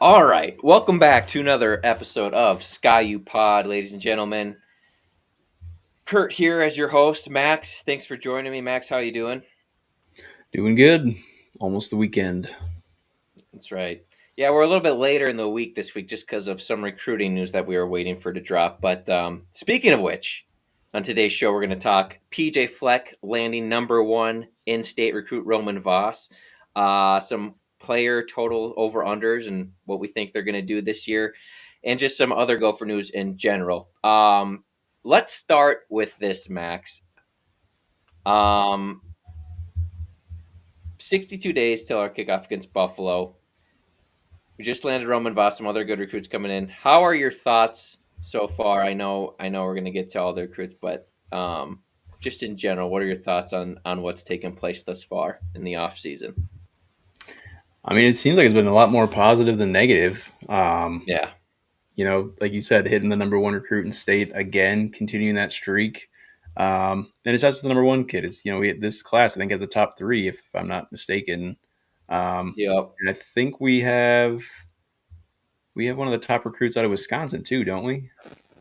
All right, welcome back to another episode of Sky U Pod, ladies and gentlemen. Kurt here as your host. Max, thanks for joining me. Max, how you doing? Doing good. Almost the weekend. That's right. Yeah, we're a little bit later in the week this week just because of some recruiting news that we were waiting for to drop. But speaking of which, on today's show, we're going to talk PJ Fleck landing number one in-state recruit Roman Voss, some player total over-unders and what we think they're going to do this year, and just some other Gopher news in general. Let's start with this, Max. Um, 62 days till our kickoff against Buffalo. We just landed Roman Voss, some other good recruits coming in. How are your thoughts so far? I know we're going to get to all the recruits, but just in general, what are your thoughts on what's taken place thus far in the off season? I mean, it seems like it's been a lot more positive than negative. Yeah, Like you said, hitting the number one recruit in state again, continuing that streak. And it's that's the number one kid. It's this class I think has a top three if I'm not mistaken. yep. And I think we have one of the top recruits out of Wisconsin too, don't we?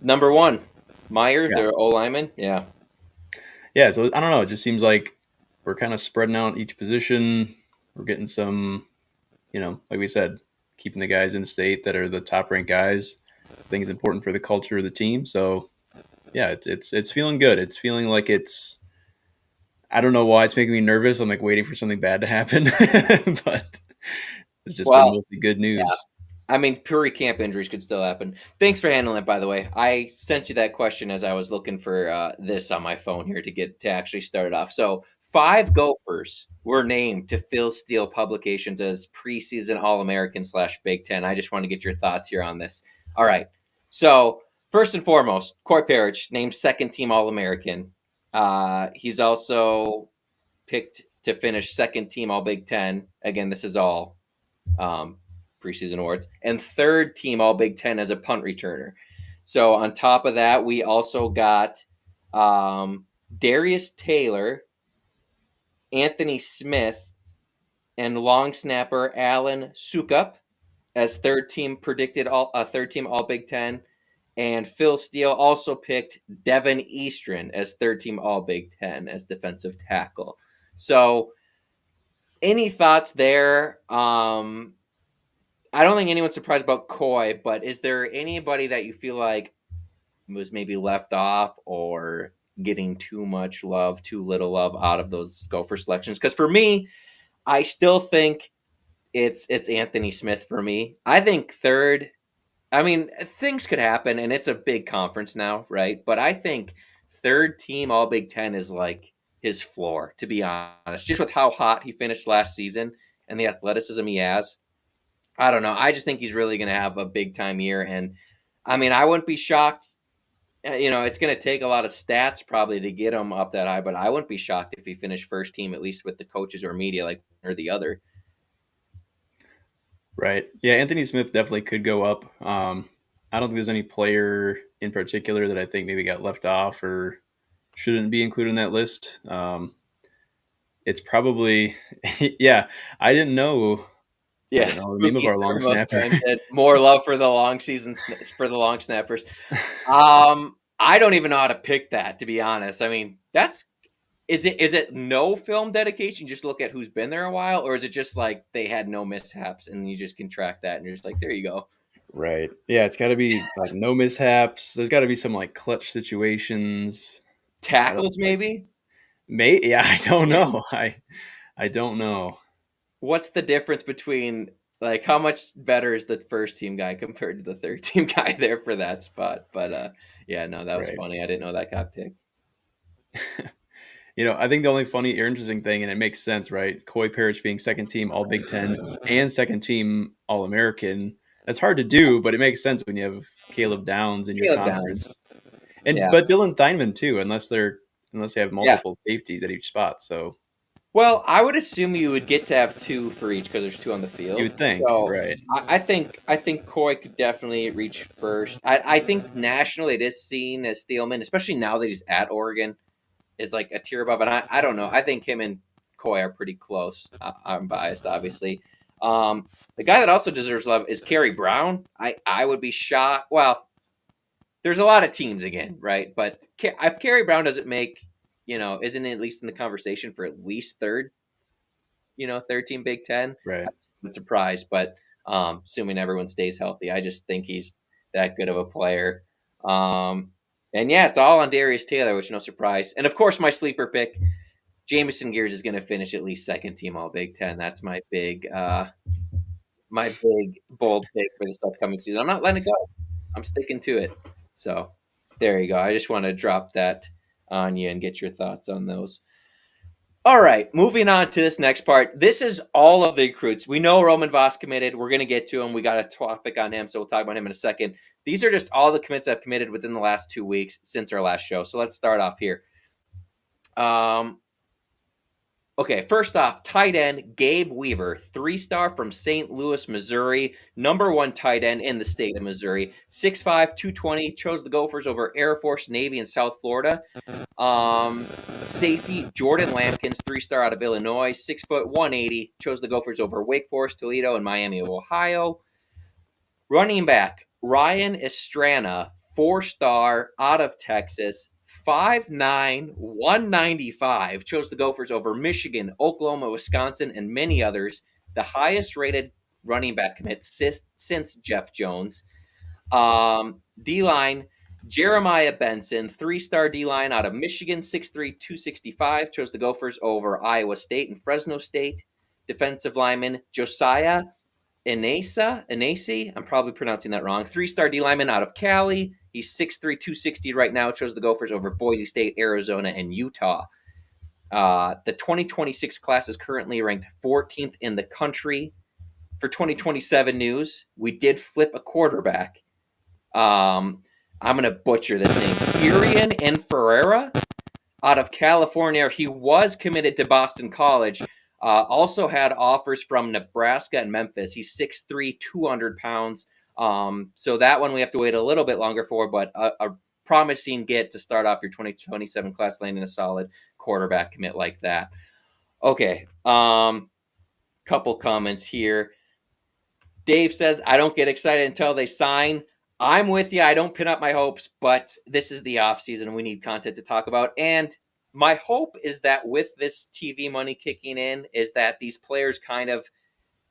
Number one, Meyer, Yeah. their O lineman. Yeah, Yeah. So I don't know. It just seems like we're kind of spreading out each position. We're getting some, like we said, keeping the guys in state that are the top ranked guys. I think it's important for the culture of the team. So yeah, it's feeling good. It's feeling like it's. I don't know why it's making me nervous. I'm like waiting for something bad to happen, but it's just been well, mostly good yeah. news. I mean, Puri camp injuries could still happen. Thanks for handling it, by the way. I sent you that question as I was looking for this on my phone here to get to actually start it off. So, five Gophers were named to Phil Steele publications as preseason All American / Big Ten. I just want to get your thoughts here on this. All right. So, first and foremost, Coy Parrish named second team All American. He's also picked to finish second team All Big Ten. Again, this is all um, preseason awards, and third team All Big Ten as a punt returner. So on top of that, we also got Darius Taylor, Anthony Smith, and long snapper Alan Sukup as third team predicted third team All Big Ten. And Phil Steele also picked Devin Eastern as third team All Big Ten as defensive tackle. So, any thoughts there? I don't think anyone's surprised about Coy, but is there anybody that you feel like was maybe left off or getting too much love, too little love out of those Gopher selections? Because for me, I still think it's Anthony Smith for me. I think third. I mean, things could happen, and it's a big conference now, right? But I think third team All Big Ten is like his floor, to be honest. Just with how hot he finished last season and the athleticism he has, I don't know. I just think he's really going to have a big time year. And I mean, I wouldn't be shocked. It's going to take a lot of stats probably to get him up that high, but I wouldn't be shocked if he finished first team, at least with the coaches or media, like one or the other. Right. Yeah, Anthony Smith definitely could go up. I don't think there's any player in particular that I think maybe got left off or shouldn't be included in that list. It's probably, yeah. I didn't know. I Yeah, didn't know the name of spooky our for long most snapper. times. And more love for the long season for the long snappers. I don't even know how to pick that, to be honest. I mean, that's is it no film dedication? Just look at who's been there a while, or is it just like they had no mishaps and you just can track that and you're just like, there you go. Right. Yeah, it's got to be like no mishaps. There's got to be some like clutch situations. I don't Tackles like maybe? yeah, I don't Yeah. know. I don't know. What's the difference between like how much better is the first team guy compared to the third team guy there for that spot? But yeah, no, that was Right. funny. I didn't know that got picked. I think the only funny or interesting thing, and it makes sense, right? Coy Parrish being second team All Big Ten and second team All American. That's hard to do, but it makes sense when you have Caleb Downs in your Caleb Downs. conference, and Yeah. but Dylan Theinman too, unless they have Yeah. multiple safeties at each spot. So Well, I would assume you would get to have two for each because there's two on the you field. would think, So right? I think Coy could definitely reach first. I think nationally it is seen as Thielman, especially now that he's at Oregon, is like a tier above. And I don't know. I think him and Coy are pretty close. I'm biased, obviously. The guy that also deserves love is Kerry Brown. I would be shocked. Well, there's a lot of teams again, right? But if Kerry Brown doesn't make, isn't at least in the conversation for at least third, third team Big Ten, Right. I'm surprised. But assuming everyone stays healthy, I just think he's that good of a player. And yeah, it's all on Darius Taylor, which no surprise. And of course, my sleeper pick, Jamison Gears, is going to finish at least second team All Big Ten. That's my big bold pick for this upcoming season. I'm not letting it go. I'm sticking to it. So there you go. I just want to drop that on you and get your thoughts on those. All right, moving on to this next part. This is all of the recruits. We know Roman Voss committed. We're going to get to him. We got a topic on him, so we'll talk about him in a second. These are just all the commits that have committed within the last 2 weeks since our last show. So let's start off here. Okay, first off, tight end Gabe Weaver, 3-star from St. Louis, Missouri, number 1 tight end in the state of Missouri, 6'5", 220, chose the Gophers over Air Force, Navy, and South Florida. Safety Jordan Lampkins, 3-star out of Illinois, 6 foot 180, chose the Gophers over Wake Forest, Toledo, and Miami of Ohio. Running back Ryan Estrana, 4-star out of Texas, 5'9", 195, chose the Gophers over Michigan, Oklahoma, Wisconsin, and many others. The highest rated running back commit since Jeff Jones. D-line, Jeremiah Benson, 3-star D-line out of Michigan, 6'3", 265, chose the Gophers over Iowa State and Fresno State. Defensive lineman, Josiah Inesi, I'm probably pronouncing that wrong, 3-star D-lineman out of Cali. He's 6'3", 260 right now, chose the Gophers over Boise State, Arizona, and Utah. The 2026 class is currently ranked 14th in the country. For 2027 news, we did flip a quarterback. I'm going to butcher this name. Irian and Ferreira out of California. He was committed to Boston College. Also had offers from Nebraska and Memphis. He's 6'3", 200 pounds. So that one we have to wait a little bit longer for, but a promising get to start off your 2027 class, landing a solid quarterback commit like that. Okay. Couple comments here. Dave says, I don't get excited until they sign. I'm with you. I don't pin up my hopes, but this is the off season. We need content to talk about. And my hope is that with this TV money kicking in, is that these players kind of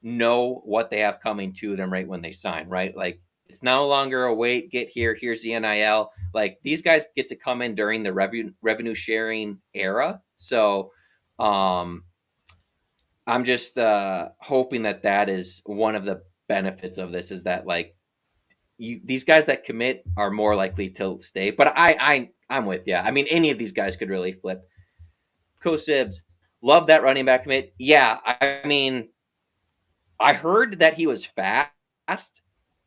know what they have coming to them right when they sign, right? Like, it's no longer a wait, get here, here's the NIL. Like, these guys get to come in during the revenue sharing era. So I'm just hoping that is one of the benefits of this, is that, like, these guys that commit are more likely to stay. But I'm with you. I mean, any of these guys could really flip. Sibs, love that running back commit. Yeah, I mean, I heard that he was fast.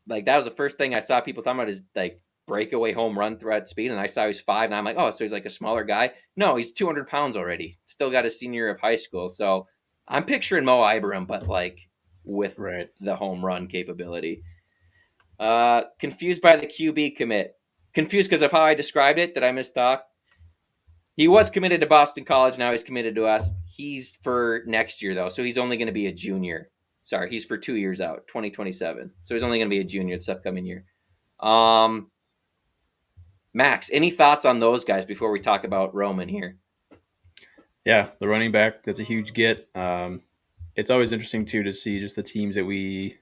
Like, that was the first thing I saw people talking about, is like breakaway home run threat speed. And I saw he's 5, and I'm like, oh, so he's like a smaller guy. No, he's 200 pounds already. Still got a senior of high school. So I'm picturing Mo Ibrahim, but like with the home run capability. Confused by the QB commit. Confused because of how I described it. Did I mistalk? He was committed to Boston College. Now he's committed to us. He's for next year, though. So he's only going to be a junior. Sorry, he's for 2 years out, 2027. So he's only going to be a junior this upcoming year. Max, any thoughts on those guys before we talk about Roman here? Yeah, the running back, that's a huge get. It's always interesting, too, to see just the teams that we,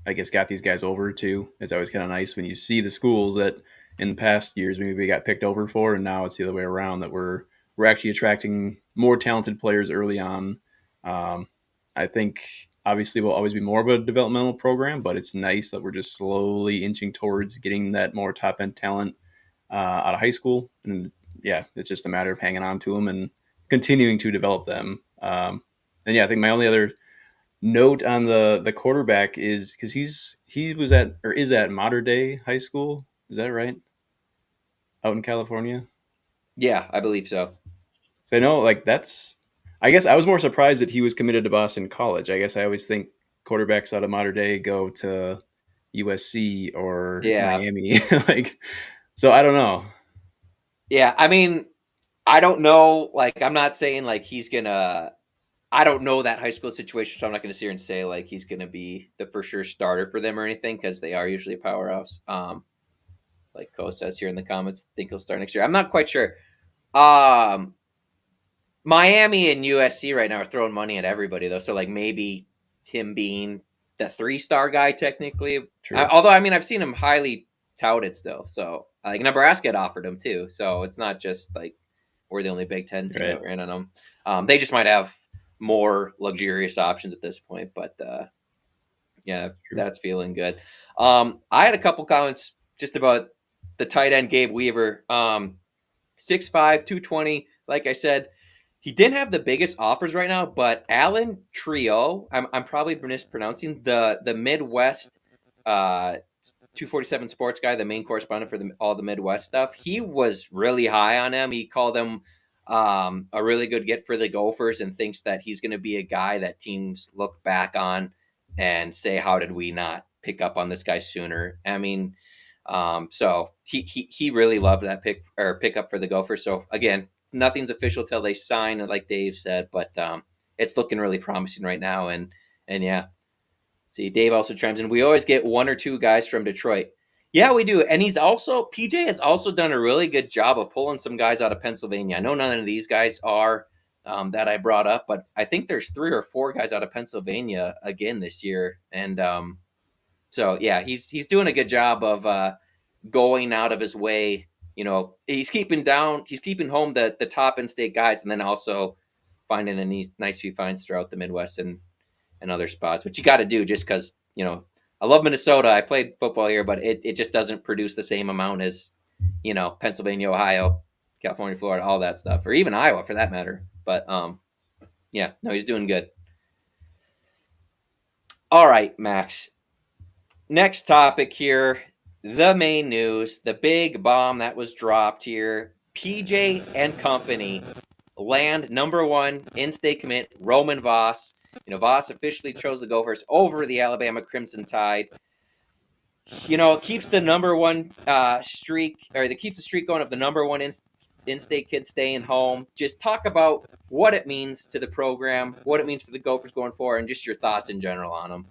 I guess, got these guys over to. It's always kind of nice when you see the schools that in the past years maybe we got picked over for, and now it's the other way around, that we're actually attracting more talented players early on. I think obviously we'll always be more of a developmental program, but it's nice that we're just slowly inching towards getting that more top end talent out of high school. And yeah, it's just a matter of hanging on to them and continuing to develop them. And yeah, I think my only other note on the quarterback is because he was at, or is at, Mater Dei High School. Is that right? Out in California? Yeah, I believe so. So I know, like, I guess I was more surprised that he was committed to Boston College. I guess I always think quarterbacks out of Mater Dei go to USC or Miami. Like, so I don't know. Yeah, I mean, I don't know. Like, I'm not saying like he's gonna I don't know that high school situation, so I'm not going to sit here and say like he's going to be the for sure starter for them or anything because they are usually a powerhouse. Like Co says here in the comments, think he'll start next year. I'm not quite sure. Um, Miami and USC right now are throwing money at everybody though, so like maybe him being the 3-star guy technically. True. Although I mean I've seen him highly touted still, so like Nebraska had offered him too, so it's not just like we're the only Big Ten team Right. that ran on them. They just might have more luxurious options at this point, but yeah, True. that's feeling good. I had a couple comments just about the tight end Gabe Weaver. 6'5", 220. Like I said, he didn't have the biggest offers right now, but Alan Trio, I'm probably mispronouncing the Midwest 247 sports guy, the main correspondent for all the Midwest stuff. He was really high on him. He called him a really good get for the Gophers and thinks that he's going to be a guy that teams look back on and say, how did we not pick up on this guy sooner? I mean, so he really loved that pickup for the Gophers. So again, nothing's official till they sign, like Dave said, but it's looking really promising right now. And yeah, see, Dave also chimes in. We always get one or two guys from Detroit. Yeah, we do. And PJ has also done a really good job of pulling some guys out of Pennsylvania. I know none of these guys are that I brought up, but I think there's 3 or 4 guys out of Pennsylvania again this year. And so yeah, he's doing a good job of going out of his way. You know, he's keeping home the top in-state guys, and then also finding a nice few finds throughout the Midwest and other spots, which you got to do just because, you know, I love Minnesota. I played football here, but it just doesn't produce the same amount as, you know, Pennsylvania, Ohio, California, Florida, all that stuff, or even Iowa for that matter. But yeah, no, he's doing good. All right, Max. Next topic here, the main news, the big bomb that was dropped here. PJ and company land number 1 in-state commit, Roman Voss. You know, Voss officially chose the Gophers over the Alabama Crimson Tide. You know, it keeps the number 1 streak, or it keeps the streak going of the number 1 in-state kid staying home. Just talk about what it means to the program, what it means for the Gophers going forward, and just your thoughts in general on them.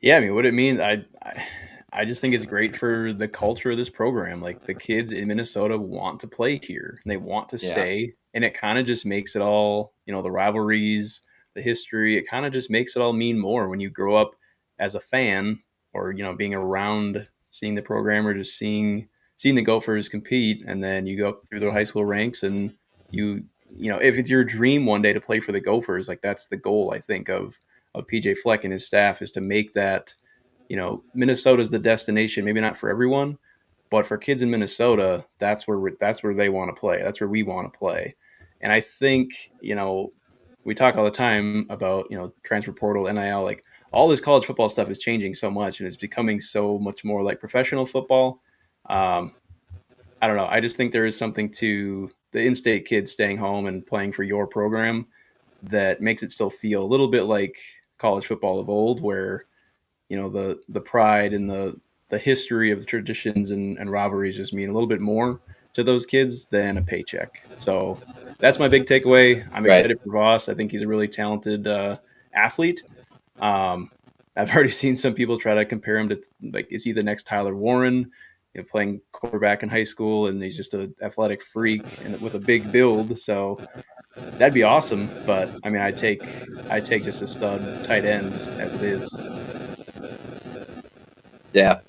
Yeah, I mean, what it means, I just think it's great for the culture of this program. Like the kids in Minnesota want to play here and they want to stay, and it kind of just makes it all, you know, the rivalries, the history. It kind of just makes it all mean more when you grow up as a fan, or you know, being around, seeing the program, or just seeing the Gophers compete, and then you go up through the high school ranks, and you know, if it's your dream one day to play for the Gophers, like that's the goal, I think, of PJ Fleck and his staff, is to make that, you know, Minnesota's the destination, maybe not for everyone, but for kids in Minnesota, that's where they want to play. That's where we want to play. And I think, you know, we talk all the time about, you know, transfer portal, NIL, like all this college football stuff is changing so much and it's becoming so much more like professional football. Um, I don't know. I just think there is something to the in-state kids staying home and playing for your program that makes it still feel a little bit like college football of old, where you know the pride and the history of the traditions and rivalries just mean a little bit more to those kids than a paycheck. So that's my big takeaway. I'm Right. excited for Voss. I think he's a really talented athlete. Um, I've already seen some people try to compare him to, like, is he the next Tyler Warren? You know, playing quarterback in high school, and he's just an athletic freak and with a big build. So that'd be awesome. But I mean, I take just a stud tight end as it is. Yeah.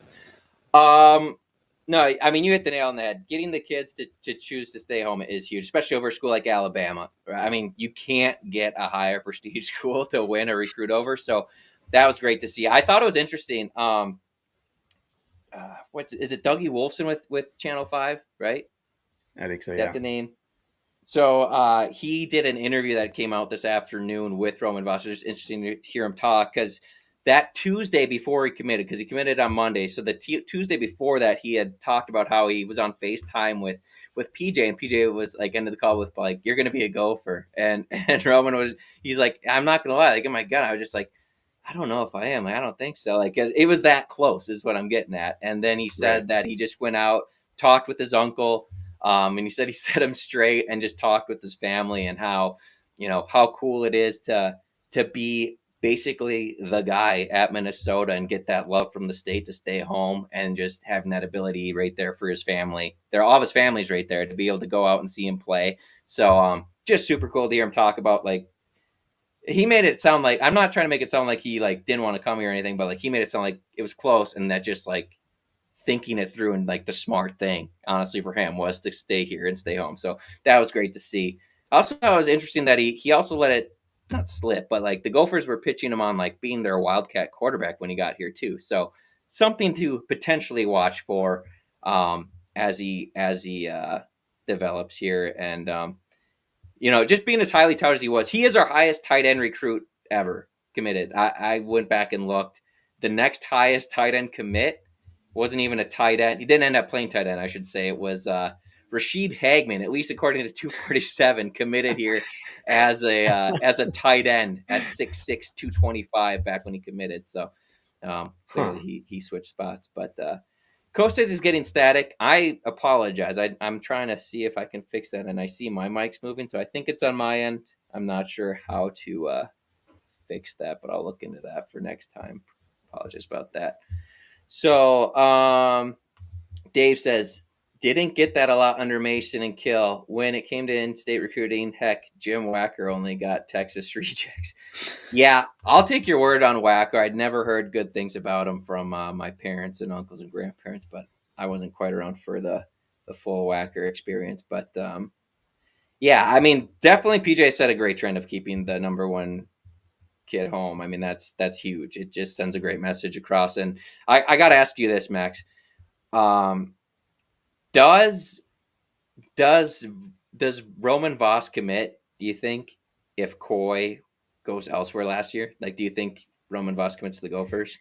No, I mean you hit the nail on the head. Getting the kids to choose to stay home is huge, especially over a school like Alabama. Right? I mean, you can't get a higher prestige school to win or recruit over. So that was great to see. I thought it was interesting. What is it? Dougie Wolfson with Channel 5, right? I think so. Is that Yeah. the name? So he did an interview that came out this afternoon with Roman Voss. It's just interesting to hear him talk because that Tuesday before he committed, because he committed on Monday. So the Tuesday before that, he had talked about how he was on FaceTime with PJ, and PJ was like ended the call with like, "You're gonna be a Gopher," and Roman he's like, "I'm not gonna lie, like in my gut, I was just like, I don't know if I am. Like, I don't think so. Like it was that close, is what I'm getting at." And then he Right. said that he just went out, talked with his uncle. And he said he set him straight and just talked with his family and how, how cool it is to be basically the guy at Minnesota and get that love from the state to stay home and just having that ability right there for his family. All of his family's right there to be able to go out and see him play. So just super cool to hear him talk about like he made it sound like I'm not trying to make it sound like he like didn't want to come here or anything, but like he made it sound like it was close and that just like thinking it through and like the smart thing, honestly, for him was to stay here and stay home. So that was great to see. Also, thought it was interesting that he also let it not slip, but like the Gophers were pitching him on like being their wildcat quarterback when he got here too. So something to potentially watch for as he develops here and just being as highly touted as he is our highest tight end recruit ever committed. I went back and looked. The next highest tight end commit wasn't even a tight end. He didn't end up playing tight end, I should say. It was Rashid Hagman, at least according to 247, committed here as a tight end at 6'6", 225 back when he committed. So clearly he switched spots. But Coach says he's getting static. I apologize. I'm trying to see if I can fix that, and I see my mic's moving, so I think it's on my end. I'm not sure how to fix that, but I'll look into that for next time. Apologize about that. So Dave says, didn't get that a lot under Mason and Kill. When it came to in-state recruiting, heck, Jim Wacker only got Texas rejects. Yeah, I'll take your word on Wacker. I'd never heard good things about him from my parents and uncles and grandparents, but I wasn't quite around for the full Wacker experience. But yeah, I mean, definitely PJ set a great trend of keeping the number one kid home. I mean, that's huge. It just sends a great message across. And I got to ask you this, Max. Does Roman Voss commit, do you think, if Coy goes elsewhere last year? Like, do you think Roman Voss commits to the Gophers?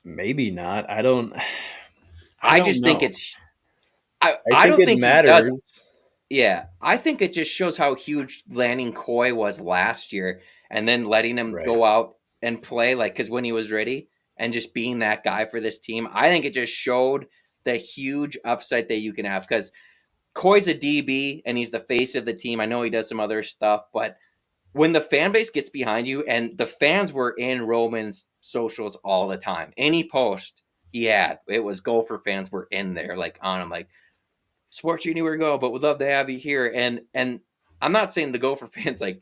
Maybe not. I don't. I I don't just think know. it's. I I think don't it think he does. matters. Yeah, I think it just shows how huge landing Coy was last year, and then letting him Right. go out and play like because when he was ready and just being that guy for this team. I think it just showed the huge upside that you can have because Coy's a DB and he's the face of the team. I know he does some other stuff, but when the fan base gets behind you, and the fans were in Roman's socials all the time, any post he had, it was Gopher fans were in there, like on him, like support you anywhere you go, but would love to have you here. And I'm not saying the Gopher fans like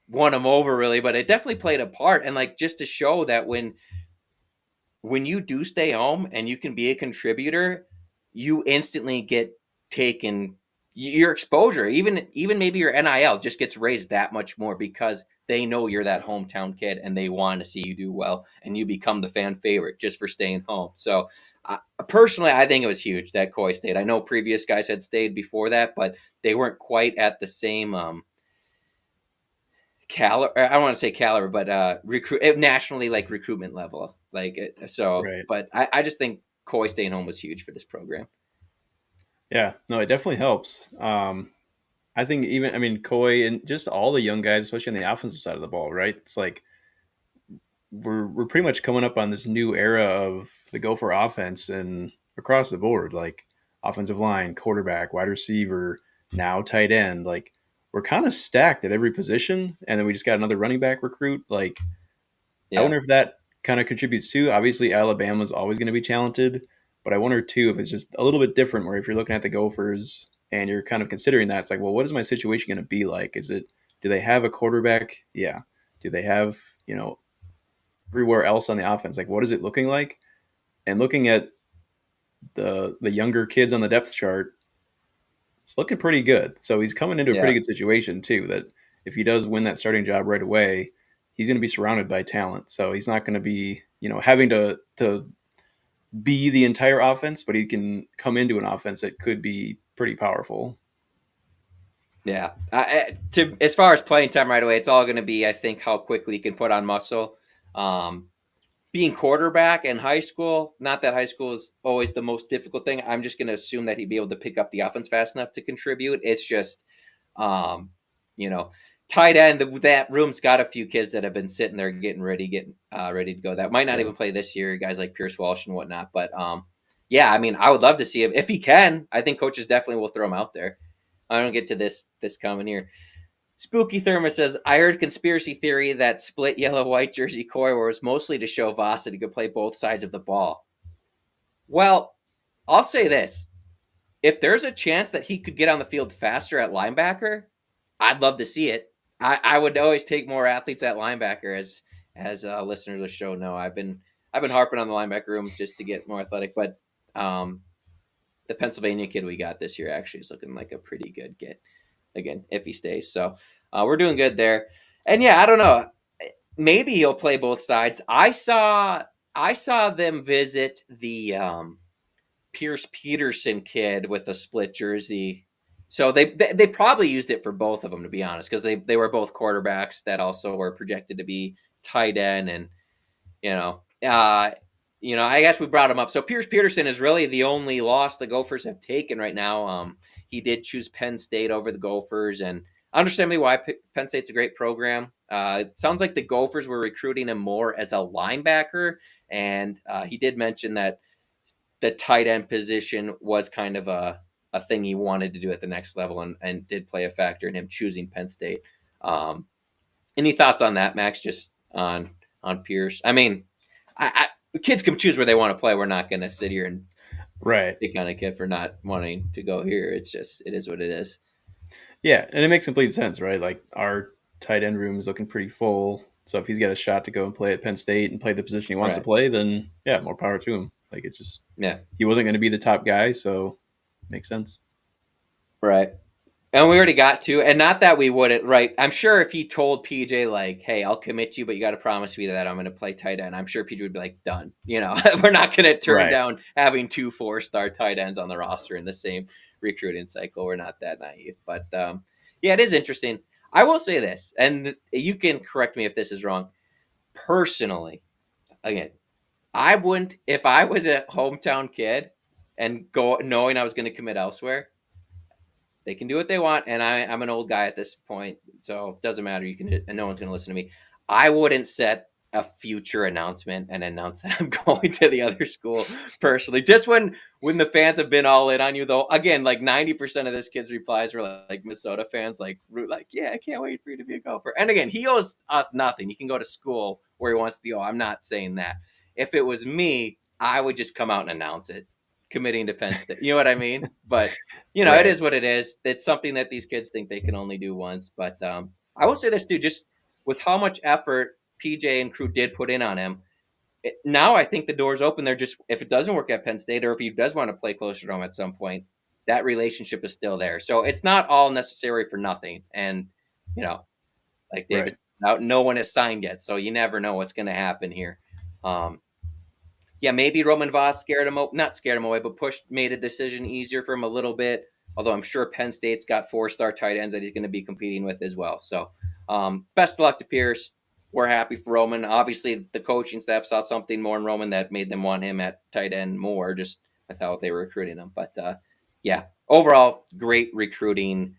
won him over really, but it definitely played a part. And like just to show that when you do stay home and you can be a contributor, you instantly get taken your exposure, even maybe your NIL just gets raised that much more because they know you're that hometown kid and they want to see you do well and you become the fan favorite just for staying home. So personally, I think it was huge that Coy stayed. I know previous guys had stayed before that, but they weren't quite at the same caliber. I don't want to say caliber, but recruit nationally like recruitment level. Right. But I just think Coy staying home was huge for this program. Yeah. No, it definitely helps. I think even I mean Coy and just all the young guys, especially on the offensive side of the ball, right? It's like we're pretty much coming up on this new era of the Gopher offense and across the board, like offensive line, quarterback, wide receiver, now tight end. Like we're kind of stacked at every position, and then we just got another running back recruit. Like I Yeah, wonder if that kind of contributes too. Obviously, Alabama's always going to be talented, but I wonder too if it's just a little bit different. Where if you're looking at the Gophers and you're kind of considering that, it's like, well, what is my situation going to be like? Is it do they have a quarterback? Yeah. Do they have everywhere else on the offense? Like, what is it looking like? And looking at the younger kids on the depth chart, it's looking pretty good. So he's coming into a pretty yeah. good situation too. That if he does win that starting job right away, he's going to be surrounded by talent. So he's not going to be having to be the entire offense, but he can come into an offense that could be pretty powerful. Yeah. To as far as playing time right away, it's all going to be, I think, how quickly you can put on muscle. Um, Being quarterback in high school, not that high school is always the most difficult thing. I'm just going to assume that he'd be able to pick up the offense fast enough to contribute. It's just, um, you know, tight end. That room's got a few kids that have been sitting there getting ready to go. That might not Yeah. even play this year. Guys like Pierce Walsh and whatnot. But yeah, I mean, I would love to see him if he can. I think coaches definitely will throw him out there. I don't get to this coming year. Spooky Thermos says, I heard conspiracy theory that split yellow-white jersey core was mostly to show Voss that he could play both sides of the ball. Well, I'll say this. If there's a chance that he could get on the field faster at linebacker, I'd love to see it. I would always take more athletes at linebacker, as listeners of the show know. I've been harping on the linebacker room just to get more athletic, but the Pennsylvania kid we got this year actually is looking like a pretty good get. Again, if he stays, so we're doing good there. And yeah, I don't know. Maybe he'll play both sides. I saw them visit the Pierce Peterson kid with a split jersey. So they probably used it for both of them, to be honest, because they were both quarterbacks that also were projected to be tight end, and you know, I guess we brought him up. So Pierce Peterson is really the only loss the Gophers have taken right now. He did choose Penn State over the Gophers, and understandably why. Penn State's a great program. It sounds like the Gophers were recruiting him more as a linebacker, and he did mention that the tight end position was kind of a thing he wanted to do at the next level, and did play a factor in him choosing Penn State. Any thoughts on that, Max? Just on Pierce? I mean, kids can choose where they want to play. We're not going to sit here and Right. pick on a kid for not wanting to go here. It's just, it is what it is. Yeah, and it makes complete sense, right? Like our tight end room is looking pretty full. So if he's got a shot to go and play at Penn State and play the position he wants to Right. play, then yeah, more power to him. Like it just Yeah. he wasn't going to be the top guy, so makes sense. Right. And we already got to, and not that we wouldn't, right? I'm sure if he told PJ, like, hey, I'll commit to you, but you got to promise me that I'm going to play tight end, I'm sure PJ would be like, done. We're not going to turn Right. down having 2 4-star tight ends on the roster in the same recruiting cycle. We're not that naive. But yeah, it is interesting. I will say this, and you can correct me if this is wrong. Personally, again, I wouldn't, if I was a hometown kid and go knowing I was going to commit elsewhere, they can do what they want, and I'm an old guy at this point, so it doesn't matter. You can, and no one's going to listen to me. I wouldn't set a future announcement and announce that I'm going to the other school personally. Just when the fans have been all in on you, though. Again, like 90% of this kid's replies were like Minnesota fans, like yeah, I can't wait for you to be a Gopher. And again, he owes us nothing. He can go to school where he wants to go. I'm not saying that. If it was me, I would just come out and announce it, committing to Penn State. You know what I mean? But it Right. is what it is. It's something that these kids think they can only do once. But I will say this too, just with how much effort PJ and crew did put in on him. Now I think the door's open there. Just if it doesn't work at Penn State, or if he does want to play closer to home at some point, that relationship is still there. So it's not all necessary for nothing. And like David, Right. no one has signed yet, so you never know what's going to happen here. Yeah, maybe Roman Voss not scared him away, but made a decision easier for him a little bit. Although I'm sure Penn State's got 4-star tight ends that he's going to be competing with as well. So best of luck to Pierce. We're happy for Roman. Obviously, the coaching staff saw something more in Roman that made them want him at tight end more, just with how they were recruiting him. But yeah, overall, great recruiting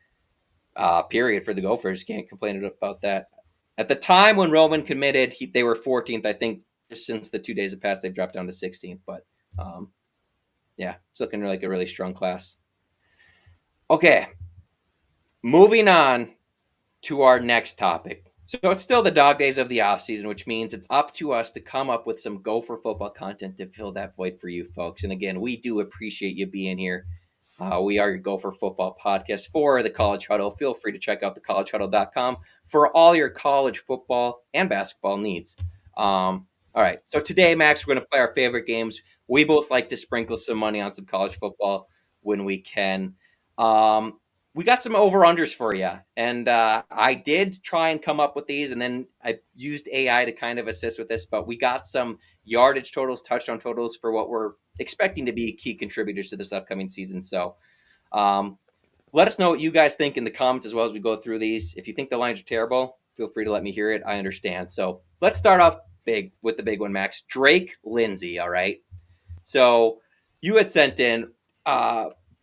period for the Gophers. Can't complain about that. At the time when Roman committed, they were 14th. I think just since the 2 days have passed, they've dropped down to 16th. But yeah, it's looking like a really strong class. Okay, moving on to our next topic. So it's still the dog days of the offseason, which means it's up to us to come up with some Gopher football content to fill that void for you folks. And again, we do appreciate you being here. We are your Gopher football podcast for the College Huddle. Feel free to check out thecollegehuddle.com for all your college football and basketball needs. All right, so today, Max, we're going to play our favorite games. We both like to sprinkle some money on some college football when we can. We got some over-unders for you, and I did try and come up with these, and then I used AI to kind of assist with this, but we got some yardage totals, touchdown totals for what we're expecting to be key contributors to this upcoming season. So let us know what you guys think in the comments as well as we go through these. If you think the lines are terrible, feel free to let me hear it. I understand. So let's start off big with the big one, Max. Drake Lindsay, all right? So you had sent in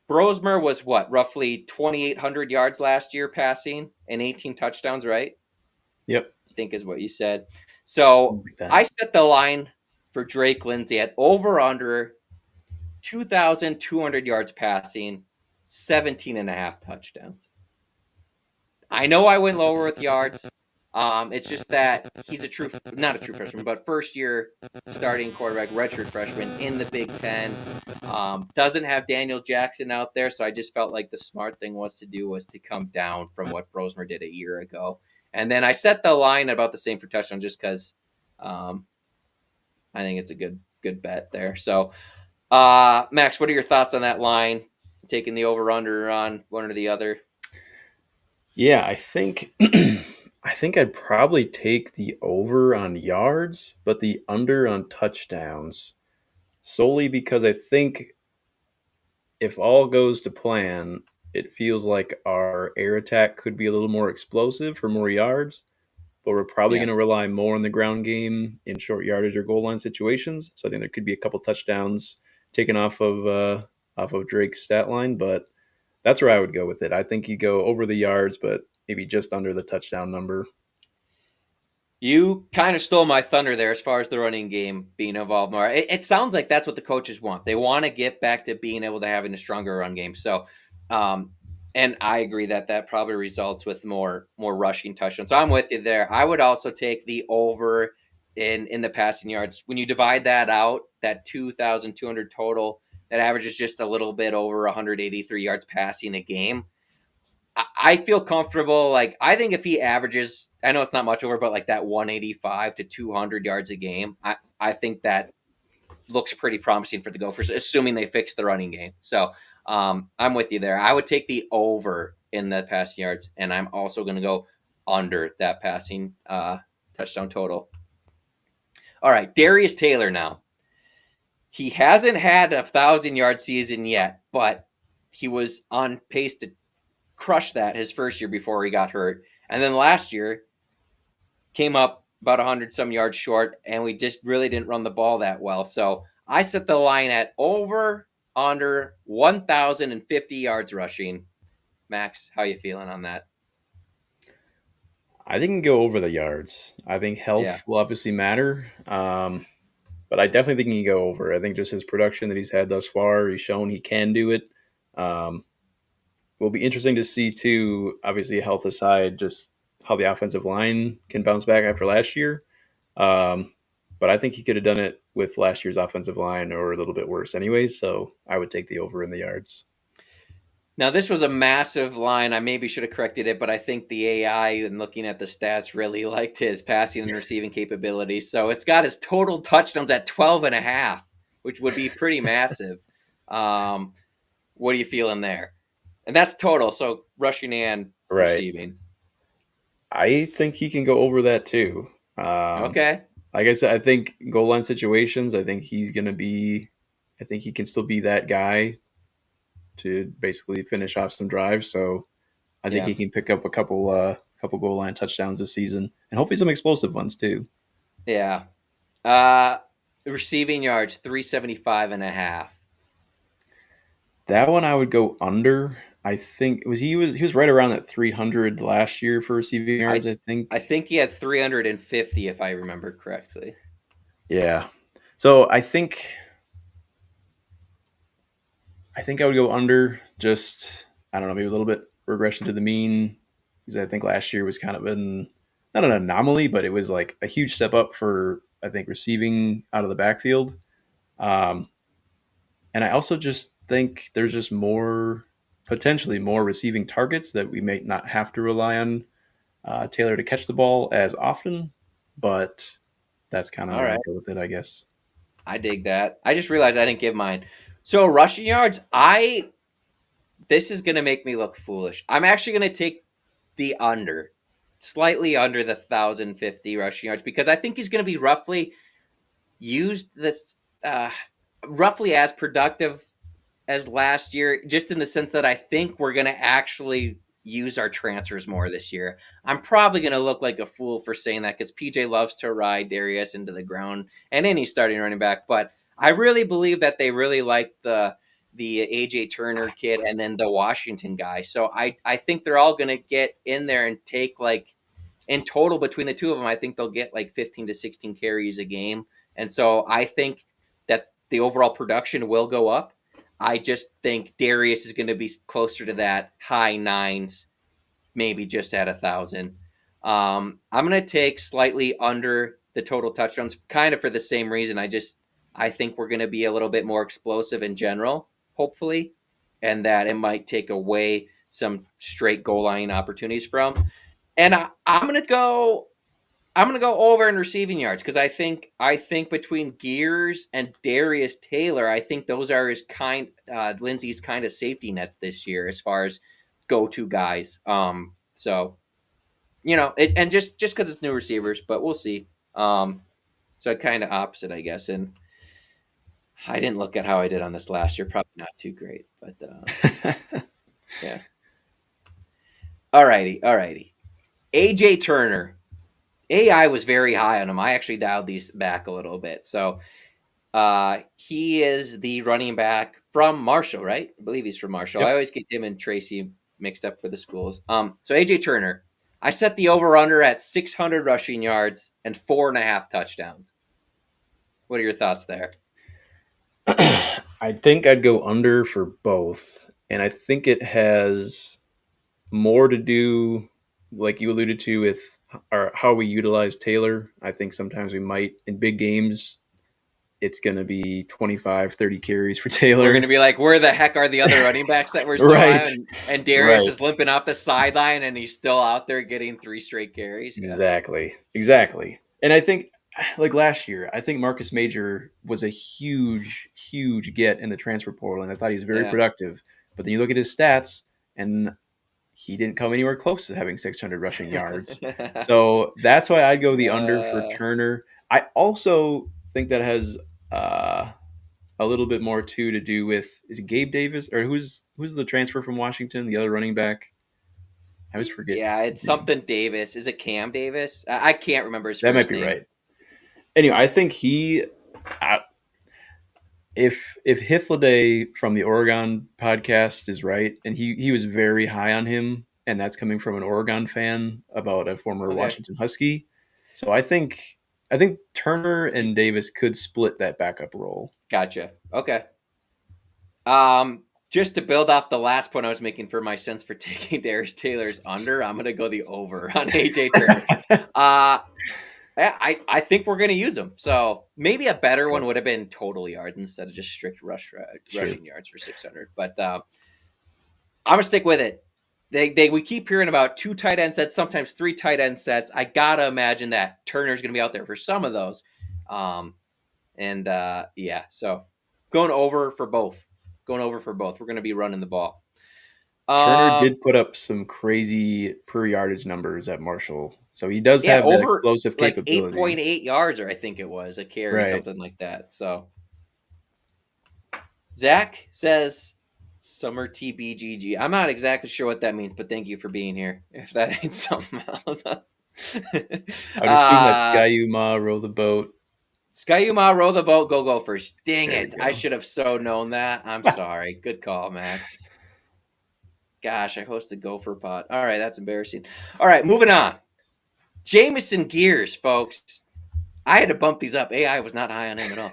Brosmer was what, roughly 2,800 yards last year passing and 18 touchdowns, right? Yep. I think is what you said. So Like that. I set the line for Drake Lindsay at over under 2,200 yards passing, 17 and a half touchdowns. I know I went lower with yards. It's just that he's not a true freshman, but first year starting quarterback, redshirt freshman in the Big Ten. Doesn't have Daniel Jackson out there, so I just felt like the smart thing was to come down from what Brosmer did a year ago. And then I set the line about the same for touchdown just because um, I think it's a good bet there. So, Max, what are your thoughts on that line? Taking the over under on one or the other? Yeah, I think I think I'd probably take the over on yards, but the under on touchdowns, solely because I think if all goes to plan, it feels like our air attack could be a little more explosive for more yards, but we're probably Yeah. going to rely more on the ground game in short yardage or goal line situations. So I think there could be a couple touchdowns taken off of Drake's stat line, but that's where I would go with it. I think you go over the yards, but maybe just under the touchdown number. You kind of stole my thunder there as far as the running game being involved more. It sounds like that's what the coaches want. They want to get back to being able to having a stronger run game. So, um, and I agree that that probably results with more rushing touchdowns. So I'm with you there. I would also take the over in the passing yards. When you divide that out, that 2,200 total, that averages just a little bit over 183 yards passing a game. I feel comfortable. Like I think if he averages, I know it's not much over, but like that 185 to 200 yards a game, I think that looks pretty promising for the Gophers, assuming they fix the running game. So I'm with you there. I would take the over in the passing yards, and I'm also going to go under that passing touchdown total. All right, Darius Taylor now. He hasn't had a 1,000 yard season yet, but he was on pace to crush that his first year before he got hurt. And then last year came up about 100 some yards short, and we just really didn't run the ball that well. So I set the line at over under 1,050 yards rushing. Max, how you feeling on that? I think you can go over the yards. I think Yeah. health will obviously matter, but I definitely think he can go over. I think just his production that he's had thus far, he's shown he can do it. Um, will be interesting to see too. Obviously, health aside, just how the offensive line can bounce back after last year. Um, but I think he could have done it with last year's offensive line or a little bit worse, anyways. So I would take the over in the yards. Now this was a massive line. I maybe should have corrected it, but I think the AI and looking at the stats really liked his passing and receiving capabilities. So it's got his total touchdowns at 12 and a half, which would be pretty massive. Um, what are you feeling there? And that's total, so rushing and Right. receiving. I think he can go over that too. Um, Okay. like I said, I think goal line situations. I think he's gonna be. I think he can still be that guy to basically finish off some drives. So I think Yeah. he can pick up a couple goal line touchdowns this season, and hopefully some explosive ones too. Yeah. Uh Receiving yards 375 and a half. That one I would go under. I think it was he was right around that 300 last year for receiving yards. I I I think. think he had 350 if I remember correctly. Yeah. So I think I would go under. Just I don't know, maybe a little bit regression to the mean because I think last year was kind of an not an anomaly, but it was like a huge step up for I think receiving out of the backfield. Um, and I also just think there's just more potentially more receiving targets that we may not have to rely on Taylor to catch the ball as often, but that's kind of All where right. I'd go with it, I guess. I dig that. I just realized I didn't give mine. So rushing yards, I this is gonna make me look foolish. I'm actually gonna take the under, slightly under the 1,050 rushing yards because I think he's gonna be used this roughly as productive as last year, just in the sense that I think we're going to actually use our transfers more this year. I'm probably going to look like a fool for saying that because PJ loves to ride Darius into the ground and any starting running back, but I really believe that they really like the AJ Turner kid and then the Washington guy. So I think they're all going to get in there and take like in total between the two of them, I think they'll get like 15 to 16 carries a game. And so I think that the overall production will go up. I just think Darius is going to be closer to that high nines maybe just at 1,000. I'm going to take slightly under the total touchdowns, kind of for the same reason. I think we're going to be a little bit more explosive in general, hopefully, and that it might take away some straight goal line opportunities from. And I'm going to go. I'm gonna go over in receiving yards because I think between Gears and Darius Taylor, I think those are his Lindsey's kind of safety nets this year as far as go to guys. So and just because it's new receivers, but we'll see. So kind of opposite, I guess. And I didn't look at how I did on this last year. Probably not too great, but yeah. Alrighty. AJ Turner. AI was very high on him. I actually dialed these back a little bit. So he is the running back from Marshall, right? I believe he's from Marshall. I Yep. always get him and Tracy mixed up for the schools. So AJ Turner, I set the over under at 600 rushing yards and 4.5 touchdowns. What are your thoughts there? I think I'd go under for both, and I think it has more to do, like you alluded to, with how we utilize Taylor. I think sometimes we might in big games. It's going to be 25, 30 carries for They're going to Taylor. be like, where the heck are the other running backs that were so high? Right. And Darius Right. is limping off the sideline and he's still out there getting 3 straight carries. Yeah. Exactly. And I think, like last year, I think Marcus Major was a huge get in the transfer portal, and I thought he was very Yeah. productive. But then you look at his stats, and he didn't come anywhere close to having 600 rushing yards. So that's why I'd go the under for uh, Turner. I also think that has a little bit more too to do with, is it Gabe Davis, or who's the transfer from Washington, the other running back? I always forget Yeah, his it's name. something Davis. Is it Cam Davis? I can't remember his That might first be name. right. Anyway, I think uh, if Hithliday from the Oregon podcast is right, and he was very high on him, and that's coming from an Oregon fan about a former Okay, Washington Husky. So I think Turner and Davis could split that backup role. gotcha. Okay. Just to build off the last point I was making for my sense for taking Darius Taylor's under, I'm gonna go the over on AJ Turner. Uh I think we're gonna use him. So maybe a better one Okay, would have been total yards instead of just strict sure. rushing yards for 600. But I'm gonna stick with it. We keep hearing about 2 tight end sets, sometimes 3 tight end sets. I gotta imagine that Turner's gonna be out there for some of those. Um, and yeah, so going over for both. Going over for both. We're gonna be running the ball. Turner Um, did put up some crazy per yardage numbers at Marshall, so he does yeah, have that over explosive like capability. 8.8 yards, or I think it was a carry, Right. something like that. So Zach says summer TBGG. I'm not exactly sure what that means, but thank you for being here. If that ain't something else. I would assume that uh Skyuma row the boat. Skyuma, row the boat, go Gophers. Dang There we it. I go. should have so known that. I'm sorry. Good call, Max. Gosh, I hosted Gopher Pod. All right, that's embarrassing. All right, moving on. Jamison Gears, folks. I had to bump these up. AI was not high on him at all.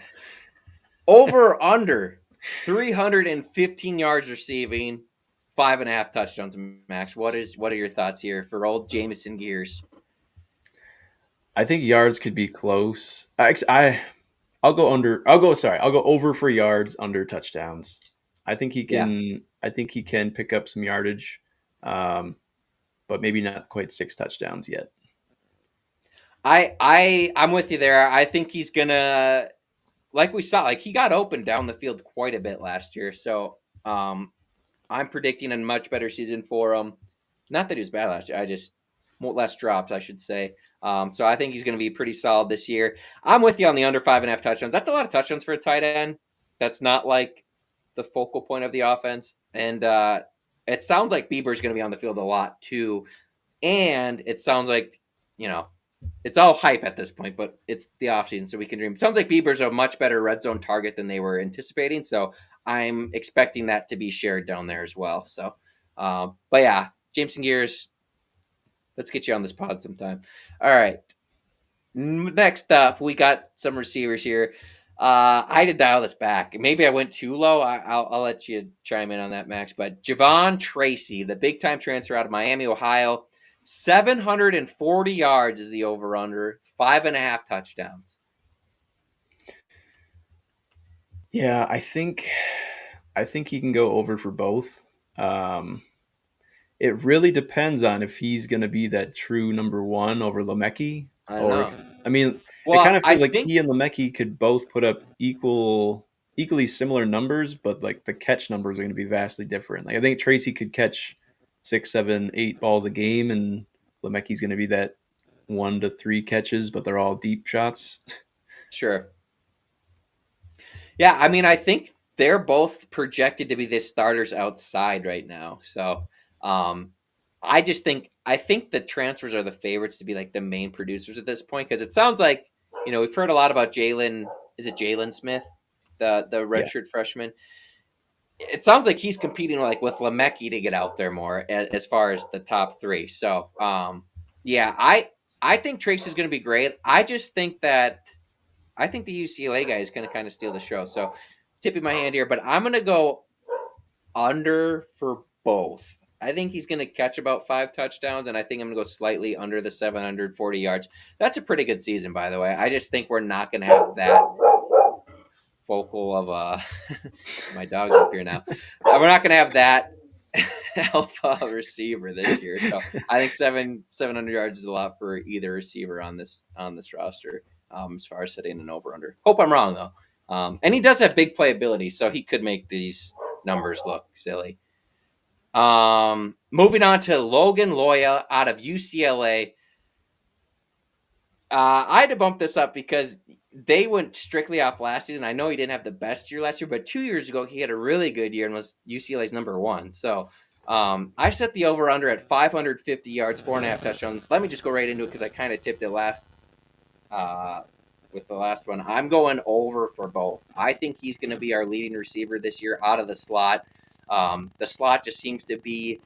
Over under 315 yards receiving, 5.5 touchdowns, Max. What are your thoughts here for old Jamison Gears? I think yards could be close. I'll go under. I'll go. Sorry, I'll go over for yards, under touchdowns. I think he Yeah. can. I think he can pick up some yardage, um, but maybe not quite 6 touchdowns yet. I'm with you there. I think he's gonna, like we saw, like he got open down the field quite a bit last year. So I'm predicting a much better season for him. Not that he was bad last year. I just less drops, I should say. So I think he's going to be pretty solid this year. I'm with you on the under 5.5 touchdowns. That's a lot of touchdowns for a tight end. That's not like the focal point of the offense. And it sounds like Bieber's going to be on the field a lot too. And it sounds like, you know, it's all hype at this point, but it's the offseason, so we can dream. Sounds like Bieber's a much better red zone target than they were anticipating. So I'm expecting that to be shared down there as well. So, but yeah, Jameson Gears, let's get you on this pod sometime. All right. Next up, we got some receivers here. I had to dial this back. Maybe I went too low. I'll let you chime in on that, Max. But Javon Tracy, the big time transfer out of Miami, Ohio, 740 yards is the over under, 5.5 touchdowns. Yeah, I think he can go over for both. Um, it really depends on if he's going to be that true number one over Lemecki, I don't or know. if, I mean, it kind Well, of I feels like think he and Lemecki could both put up equally similar numbers, but like the catch numbers are going to be vastly different. Like I think Tracy could catch 6, 7, 8 balls a game, and Lemecki's going to be that 1 to 3 catches, but they're all deep shots. sure. Yeah, I mean, I think they're both projected to be the starters outside right now. So, um, I think the transfers are the favorites to be like the main producers at this point because it sounds like we've heard a lot about Jalen. Is it Jalen Smith, the Yeah, redshirt freshman? It sounds like he's competing like with Lemecki to get out there more as far as the top three. So, yeah, I think Tracy's going to be great. I think the UCLA guy is going to kind of steal the show. So, tipping my hand here, but I'm going to go under for both. I think he's going to catch about 5 touchdowns, and I think I'm going to go slightly under the 740 yards. That's a pretty good season, by the way. I just think we're not going to have that focal of my dog's up here now. We're not going to have that alpha receiver this year. So I think 700 yards is a lot for either receiver on this roster as far as setting an over under. Hope I'm wrong though. And he does have big playability, so he could make these numbers look silly. Moving on to Logan Loya out of UCLA. I had to bump this up because they went strictly off last season. I know he didn't have the best year last year, but 2 years ago he had a really good year and was UCLA's number one. So I set the over under at 550 yards, 4.5 touchdowns. Let me just go right into it because I kind of tipped it uh, with the last one. I'm going over for both. I think he's going to be our leading receiver this year out of the slot. The slot just seems to be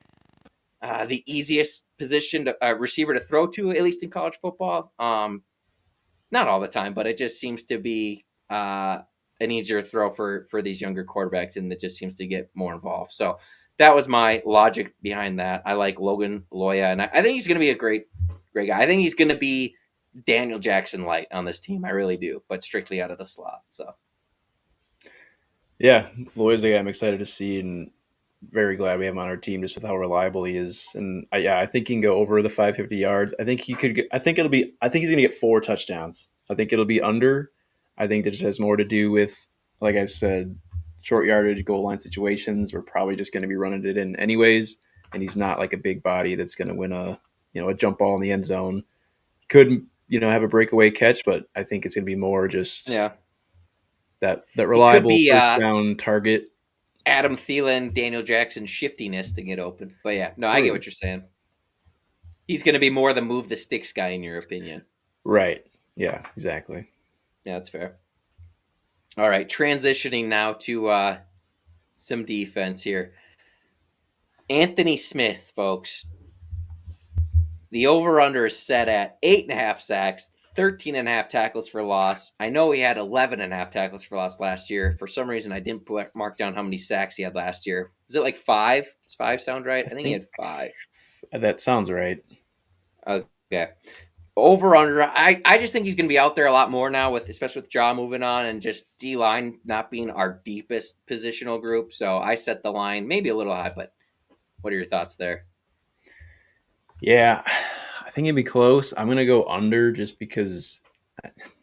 the easiest position to receiver to throw to, at least in college football. Not all the time, but it just seems to be an easier throw for these younger quarterbacks, and it just seems to get more involved. So that was my logic behind that. I like Logan Loya, and I think he's going to be a great guy. I think he's going to be Daniel Jackson light on this team. I really do, but strictly out of the slot. So yeah, Loya's a guy I'm excited to see, and very glad we have him on our team just with how reliable he is. And yeah, I think he can go over the 550 yards. I think he could. I think it'll be. I think he's going to get 4 touchdowns. I think it'll be under. I think that just has more to do with, like I said, short yardage, goal line situations. We're probably just going to be running it in anyways, and he's not like a big body that's going to win a jump ball in the end zone. Could have a breakaway catch, but I think it's going to be more just yeah, that he could reliable be first down target. Adam Thielen, Daniel Jackson shiftiness to get open. But yeah, no, I get True. what you're saying. He's going to be more the move the sticks guy, in your opinion. Right. Yeah. Exactly. Yeah, that's fair. All right, transitioning now to some defense here. Anthony Smith, folks. The over/under is set at 8.5 sacks, 13.5 tackles for loss. I know he had 11.5 tackles for loss last year. For some reason, I didn't mark down how many sacks he had last year. Is it like 5? Does 5 sound right? I I think he think had 5. that sounds right. Okay. Over/under. I just think he's going to be out there a lot more now, especially with Jaw moving on and just D line not being our deepest positional group. So I set the line maybe a little high, but what are your thoughts there? Yeah, I think it'd be close. I'm gonna go under just because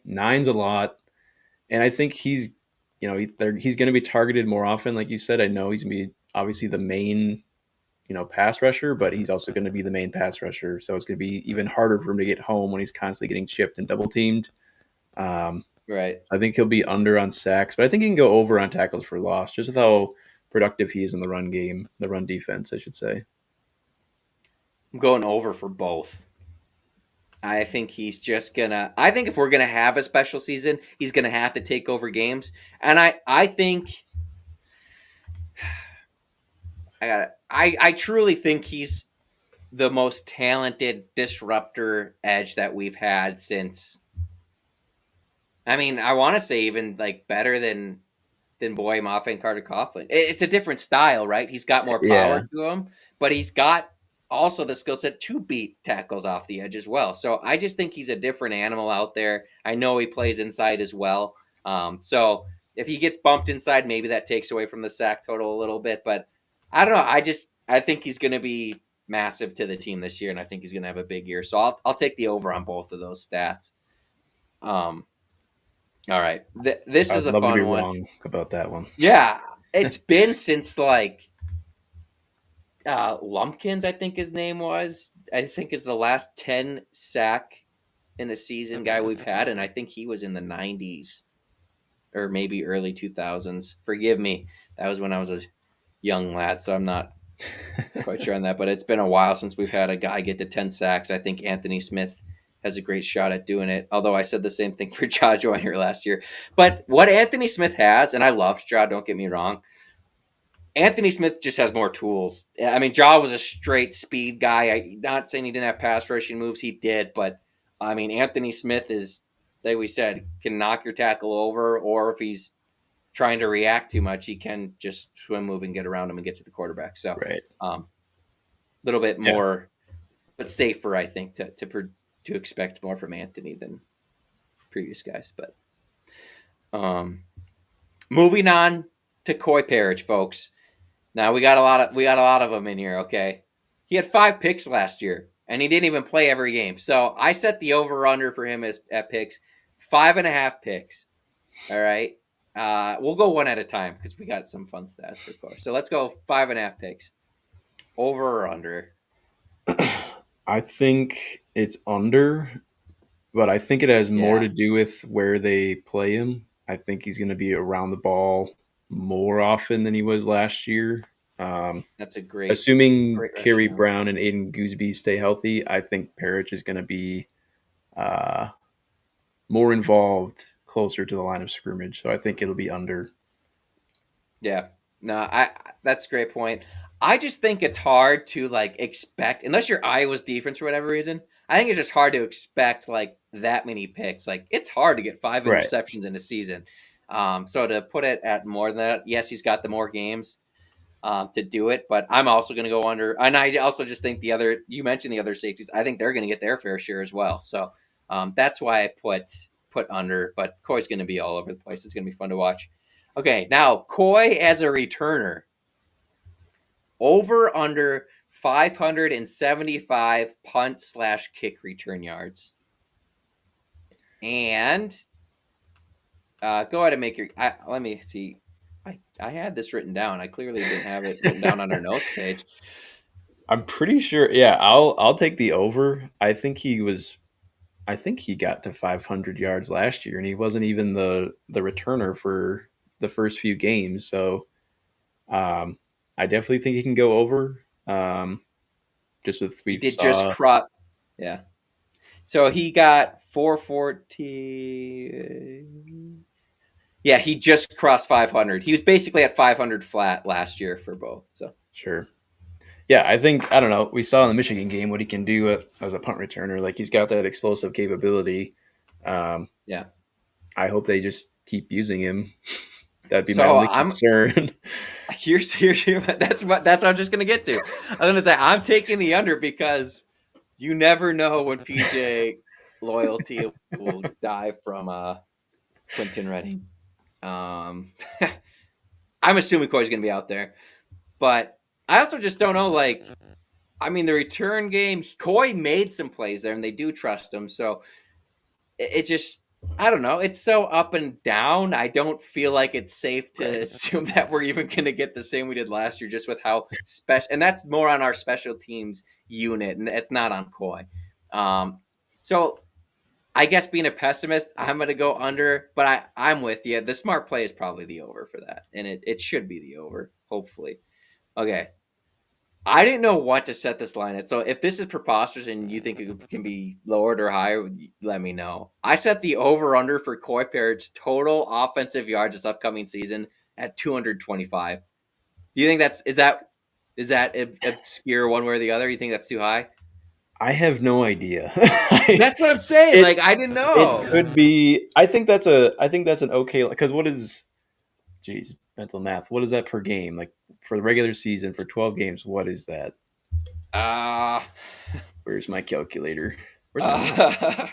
nine's a lot, and I think he's gonna be targeted more often. Like you said, I know he's gonna be obviously the main pass rusher, but he's also gonna be the main pass rusher. So it's gonna be even harder for him to get home when he's constantly getting chipped and double teamed. Um, Right. I think he'll be under on sacks, but I think he can go over on tackles for loss, just with how productive he is in the run game, the run defense, I should say. I'm going over for both. I think he's just gonna. I think if we're gonna have a special season, he's gonna have to take over games, and I think I truly think he's the most talented disruptor edge that we've had since I mean, I want to say even like better than Boy Mafe and Carter Coughlin. It's a different style, right? He's got more power Yeah, to him, but he's got also the skill set to beat tackles off the edge as well. So I just think he's a different animal out there. I know he plays inside as well. So if he gets bumped inside, maybe that takes away from the sack total a little bit. But I don't know. I think he's going to be massive to the team this year, and I think he's going to have a big year. So I'll take the over on both of those stats. Um, all right, this is I'd a love to be fun one. wrong about that one. Yeah, it's been since like Lumpkins, I think his name was. I think is the last 10 sack in a season guy we've had, and I think he was in the 90s or maybe early 2000s. Forgive me, that was when I was a young lad, so I'm not quite sure on that. But it's been a while since we've had a guy get to 10 sacks. I think Anthony Smith has a great shot at doing it. Although I said the same thing for Ja Joyner last year. But what Anthony Smith has, and I love Ja, don't get me wrong, Anthony Smith just has more tools. I mean, Jaw was a straight speed guy. Not saying he didn't have pass rushing moves, he did, but I mean, Anthony Smith is, like we said, can knock your tackle over, or if he's trying to react too much, he can just swim, move, and get around him and get to the quarterback. So, Right. a little bit Yeah. more, but safer, I think, to expect more from Anthony than previous guys. But um, moving on to Coy Parrish, folks. Now we got a lot of them in here. Okay, he had 5 picks last year, and he didn't even play every game. So I set the over under for him as at picks, 5.5 picks. All right, we'll go one at a time because we got some fun stats for course. So let's go 5.5 picks, over or under. I think it's under, but I think it has more Yeah, to do with where they play him. I think he's going to be around the ball more often than he was last year. Um, that's a great, Assuming great Kerry rationale. Brown and Aiden Gooseby stay healthy, I think Parrish is going to be uh, more involved closer to the line of scrimmage. So I think it'll be under. Yeah. No, I that's a great point. I just think it's hard to like expect unless your Iowa's defense for whatever reason. I think it's just hard to expect like that many picks. Like it's hard to get 5 Right. interceptions in a season. So to put it at more than that, yes, he's got the more games to do it, but I'm also going to go under. And I also just think the other you mentioned the other safeties. I think they're going to get their fair share as well. So that's why I put under. But Coy's going to be all over the place. It's going to be fun to watch. Okay, now Coy as a returner, over under 575 punt slash kick return yards, and go ahead and make your. Let me see. I had this written down. I clearly didn't have it written down on our notes page. I'm pretty sure. Yeah, I'll take the over. I think he got to 500 yards last year, and he wasn't even the returner for the first few games. So I definitely think he can go over. Just with He we did just saw, crop. Yeah. So he got 440. Yeah, he just crossed 500. He was basically at 500 flat last year for both. So sure. Yeah, I think I don't know. We saw in the Michigan game what he can do as a punt returner. Like he's got that explosive capability. Um, yeah. I hope they just keep using him. That'd be my So only I'm concern. that's what I'm just gonna get to. I'm gonna say I'm taking the under because you never know when PJ loyalty will die from Quentin Redding. Um, I'm assuming Corey's gonna be out there, but I also just don't know. Like, I mean, the return game, Coy made some plays there, and they do trust him. So it just I don't know. It's so up and down. I don't feel like it's safe to Right. assume that we're even going to get the same we did last year, just with how special. And that's more on our special teams unit, and it's not on Coy. Um, so I guess being a pessimist, I'm going to go under. But I'm with you. The smart play is probably the over for that, and it should be the over. Hopefully. Okay, I didn't know what to set this line at. So if this is preposterous and you think it can be lowered or higher, let me know. I set the over under for Coy Parrott's total offensive yards this upcoming season at 225. Do you think that's is that obscure one way or the other? You think that's too high? I have no idea. That's what I'm saying. it Like I didn't it know. could be. I think that's an okay, because what is, geez, mental math. What is that per game? Like for the regular season for 12 games, what is that? Uh, Where's my calculator? Where's my note? uh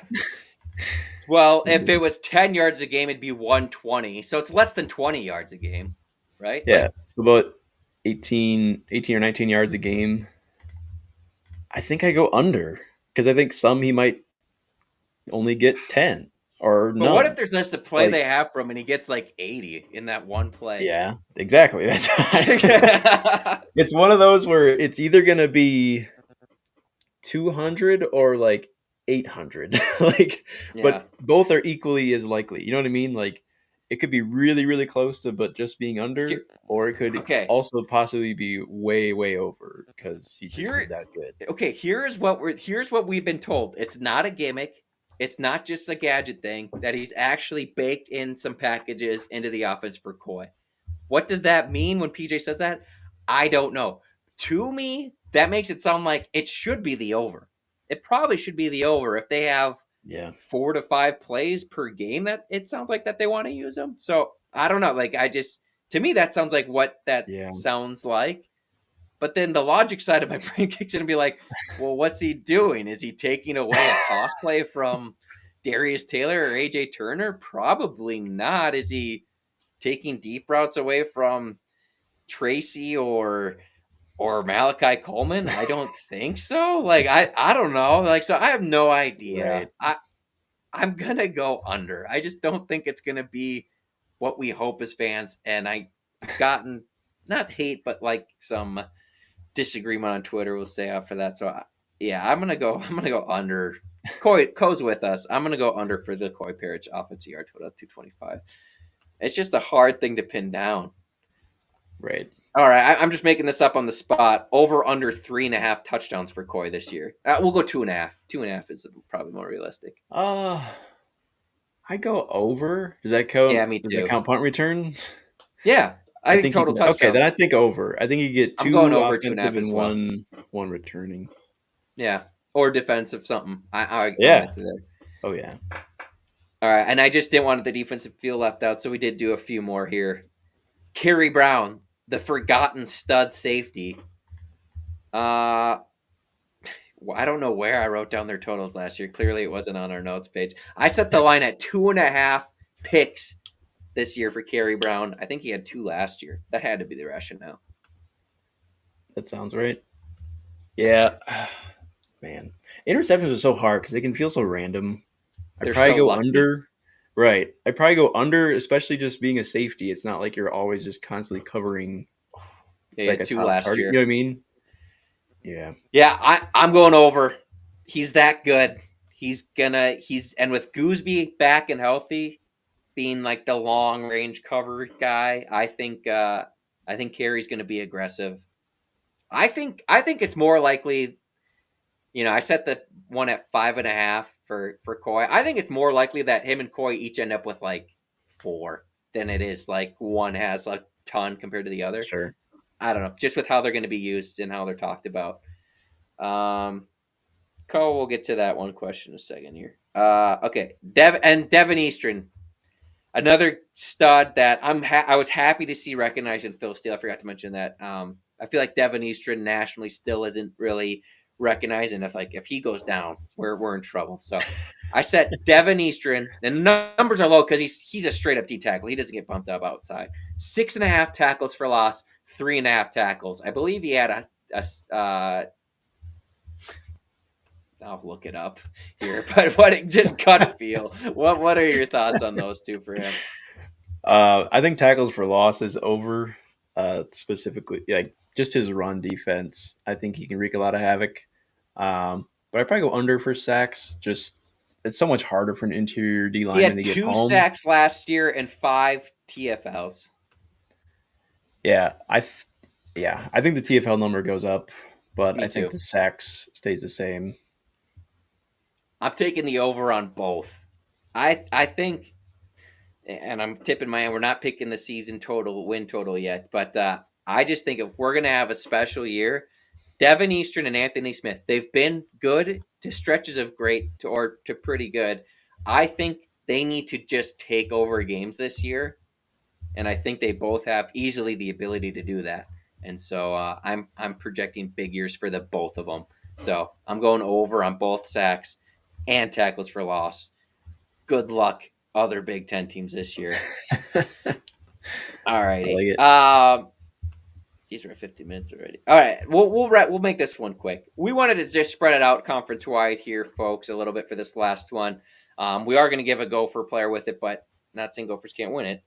well, This if it is, was 10 yards a game, it'd be 120. So it's less than 20 yards a game, right? It's yeah, like it's about 18 or 19 yards a game. I think I go under, because I think some he might only get 10 or but what if none. there's just a play Like, they have from and he gets like 80 in that one play? yeah, exactly. It's one of those where it's either gonna be 200 or like 800. Like, Yeah. but both are equally as likely. You know what I mean? Like, it could be really, really close to, but just being Here, under, or it could okay. also possibly be way, way over because he just Here is that good. okay, here's what we've been told. It's not a gimmick. It's not just a gadget thing that he's actually baked in some packages into the offense for Koi. What does that mean when PJ says that? I don't know. To me, that makes it sound like it should be the over. It probably should be the over if they have Yeah, 4 to 5 plays per game that it sounds like that they want to use them. So I don't know. Like I just to me that sounds like what that yeah, sounds like. But then the logic side of my brain kicks in and be like, well, what's he doing? Is he taking away a toss play from Darius Taylor or AJ Turner? Probably not. Is he taking deep routes away from Tracy or Malachi Coleman? I don't think so. Like I don't know. Like so I have no idea. right. I'm gonna go under. I just don't think it's gonna be what we hope as fans. And I've gotten not hate, but like some disagreement on Twitter. We'll say after that. So yeah, I'm gonna go. I'm gonna go under. Co's with us. I'm gonna go under for the Koi Parrish offensive yard total 225. It's just a hard thing to pin down. Right. All right, I'm just making this up on the spot. Over under 3.5 touchdowns for Koi this year. We'll go 2.5. 2.5 is probably more realistic. Uh, I go over. Does that Yeah, count? me Does that too. count punt return? Yeah, I I think think you total can. Okay, then touchdowns. I think over. I think you get I'm going two over 2.5 offensive as and well. one returning. Yeah, or defensive something. I'm Yeah. with you there. Oh yeah. All right, and I just didn't want the defensive feel left out, so we did do a few more here. Kerry Brown, the forgotten stud safety. I don't know where I wrote down their totals last year. Clearly, it wasn't on our notes page. I set the line at 2.5 picks this year for Kerry Brown. I think he had 2 last year. That had to be the rationale. That sounds right. Yeah. Man, interceptions are so hard because they can feel so random. I They're probably so go lucky. under. Right. I probably go under, especially just being a safety. It's not like you're always just constantly covering Yeah, he like had a 2 top last target. You know year. what I mean? Yeah. Yeah, I'm going over. He's that good. He's and with Gooseby back and healthy, being like the long range cover guy, I think Carey's going to be aggressive. I think it's more likely. I set the one at 5.5 for Koi. I think it's more likely that him and Koi each end up with like 4 than it is like one has a ton compared to the other. Sure. I don't know, just with how they're going to be used and how they're talked about. Um, Cole, we'll get to that one question in a second here. Okay, Devin Eastern, another stud that I was happy to see recognized in Phil Steele. I forgot to mention that. I feel like Devin Eastern nationally still isn't really recognized, and if he goes down, we're in trouble. So I set Devin Eastern, and the numbers are low because he's a straight up D tackle. He doesn't get bumped up outside. 6.5 tackles for loss, 3.5 tackles. I believe he had a I'll look it up here, but what it just gut feel. What are your thoughts on those two for him? I think tackles for loss is over. Specifically, like just his run defense. I think he can wreak a lot of havoc. But I probably go under for sacks. Just it's so much harder for an interior D He lineman had to get 2 home. sacks last year and 5 TFLs. Yeah, I think the TFL number goes up, but Me I think too. the sacks stays the same. I'm taking the over on both. I think, and I'm tipping my hand. We're not picking the season total win total yet, but I just think if we're gonna have a special year, Devin Eastern and Anthony Smith. They've been good to stretches of great to pretty good. I think they need to just take over games this year, and I think they both have easily the ability to do that. And so I'm projecting big years for the both of them. So I'm going over on both sacks and tackles for loss. Good luck, other Big Ten teams this year. All I like righty. it. These are 50 minutes already. All right, we'll make this one quick. We wanted to just spread it out conference wide here, folks, a little bit for this last one. We are going to give a Gopher player with it, but not saying Gophers can't win it.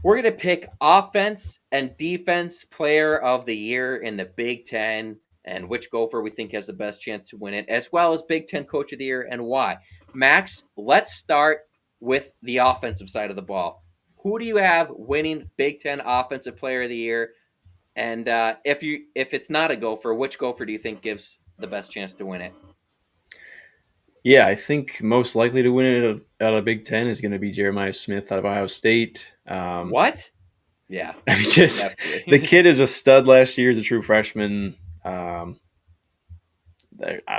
We're going to pick offense and defense player of the year in the Big Ten and which Gopher we think has the best chance to win it, as well as Big Ten coach of the year and why. Max, let's start with the offensive side of the ball. Who do you have winning Big Ten offensive player of the year? And if it's not a Gopher, which Gopher do you think gives the best chance to win it? Yeah, I think most likely to win it out of Big Ten is going to be Jeremiah Smith out of Ohio State. What? Yeah, I mean, just the definitely. kid is a stud last year as a true freshman. I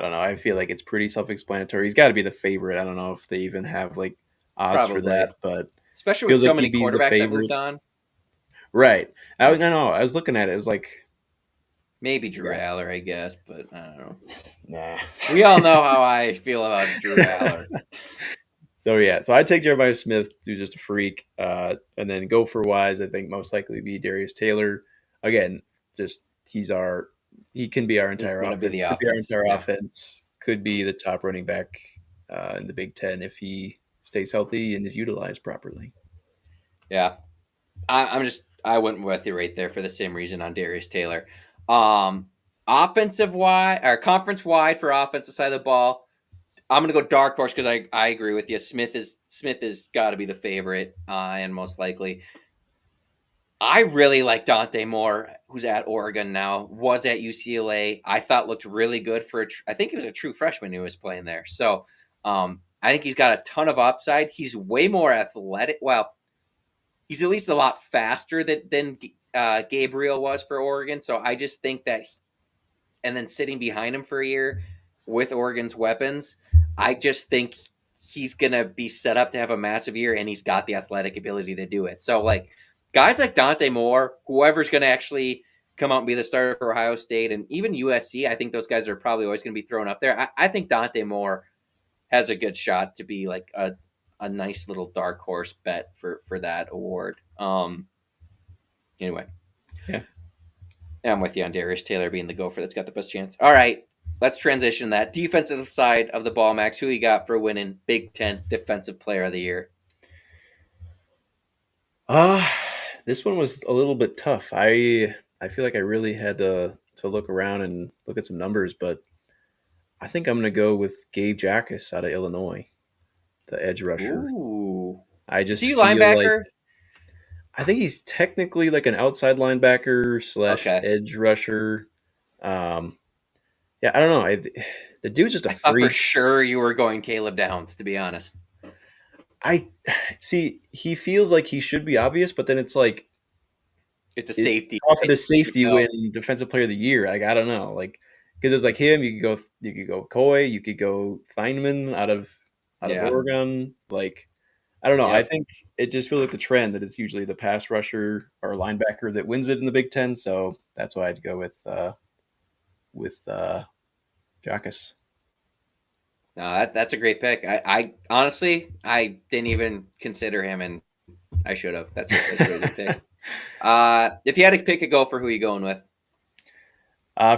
don't know. I feel like it's pretty self-explanatory. He's got to be the favorite. I don't know if they even have like odds for Probably, that, but especially with feels so like many he'd be the quarterbacks that moved favorite. on. Right. Yeah, No, no. I was looking at it. It was like, maybe Drew yeah, Aller, I guess, but I don't know. nah. We all know how I feel about Drew Aller. So yeah, so I'd take Jeremiah Smith, who's just a freak, and then Gopher wise, I think most likely be Darius Taylor. Again, just he can be our He's entire going to be offense. the Could be our offense. entire Yeah, offense. Could be the top running back in the Big Ten if he stays healthy and is utilized properly. yeah. I went with you right there for the same reason on Darius Taylor. Offensive wide or conference wide for offensive side of the ball. I'm gonna go dark horse because I agree with you. Smith is got to be the favorite and most likely. I really like Dante Moore, who's at Oregon now. Was at UCLA. I thought looked really good for. I think he was a true freshman who was playing there. So I think he's got a ton of upside. He's way more athletic. Well, he's at least a lot faster than Gabriel was for Oregon. So I just think that, and then sitting behind him for a year with Oregon's weapons, I just think he's gonna be set up to have a massive year, and he's got the athletic ability to do it. So like guys like Dante Moore, whoever's gonna actually come out and be the starter for Ohio State and even USC, I think those guys are probably always going to be thrown up there. I think Dante Moore has a good shot to be like a nice little dark horse bet for that award. Anyway, Yeah. I'm with you on Darius Taylor being the gopher that's got the best chance. All right, let's transition that defensive side of the ball, Max. Who you got for winning Big Ten Defensive Player of the Year? Uh this one was a little bit tough. I feel like I really had to look around and look at some numbers, but I think I'm gonna go with Gabe Jackus out of Illinois, the edge rusher. Ooh, I is just he feel like linebacker? I think he's technically like an outside linebacker slash Okay, edge rusher. Um, yeah, I don't know. The dude's just a I thought for freak. sure you were going Caleb Downs. To be honest, I see. He feels like he should be obvious, but then it's like it's a it, safety. how could a You safety know. win Defensive Player of the Year? Like I don't know. Like because it's like him. You could go Coy. You could go Feynman out of Yeah. Oregon. Like I don't know. I Yep. think it just feels like the trend that it's usually the pass rusher or linebacker that wins it in the Big Ten. So that's why I'd go with Jackus. No, that's a great pick. I honestly I didn't even consider him, and I should have. That's a really good pick. If you had to pick a gopher, who are you going with?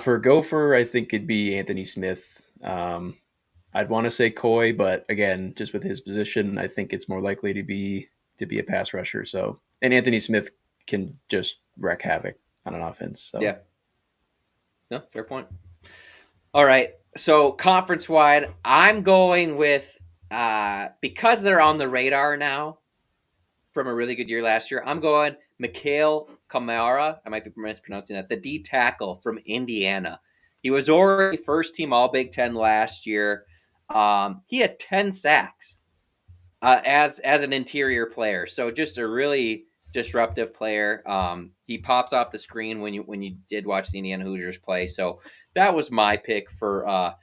For Gopher, I think it'd be Anthony Smith. I'd want to say Coy, but again, just with his position, I think it's more likely to be a pass rusher. So, and Anthony Smith can just wreak havoc on an offense. So, Yeah. No, fair point. All right. So conference wide, I'm going with because they're on the radar now from a really good year last year. I'm going Mikhail Kamara. I might be mispronouncing that. The D tackle from Indiana. He was already first team All Big Ten last year. He had 10 sacks as an interior player. So just a really disruptive player. He pops off the screen when you did watch the Indiana Hoosiers play. So that was my pick for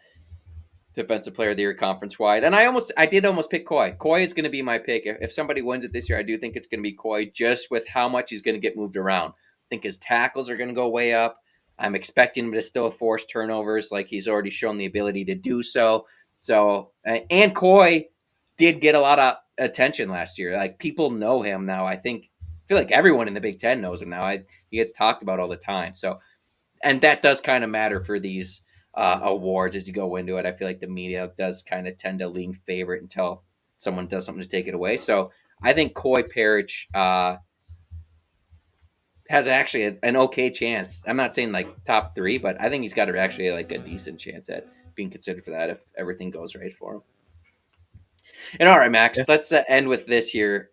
defensive player of the year conference wide. And I did almost pick Coy. Coy is going to be my pick. If somebody wins it this year, I do think it's going to be Coy, just with how much he's going to get moved around. I think his tackles are going to go way up. I'm expecting him to still force turnovers, like he's already shown the ability to do so. So, and Coy did get a lot of attention last year. Like, people know him now. I feel like everyone in the Big Ten knows him now. He gets talked about all the time. So, and that does kind of matter for these awards as you go into it. I feel like the media does kind of tend to lean favorite until someone does something to take it away. So I think Coy Parrish has actually an okay chance. I'm not saying like top three, but I think he's got actually like a decent chance at being considered for that if everything goes right for him. And all right, Max, Yeah. let's end with this here.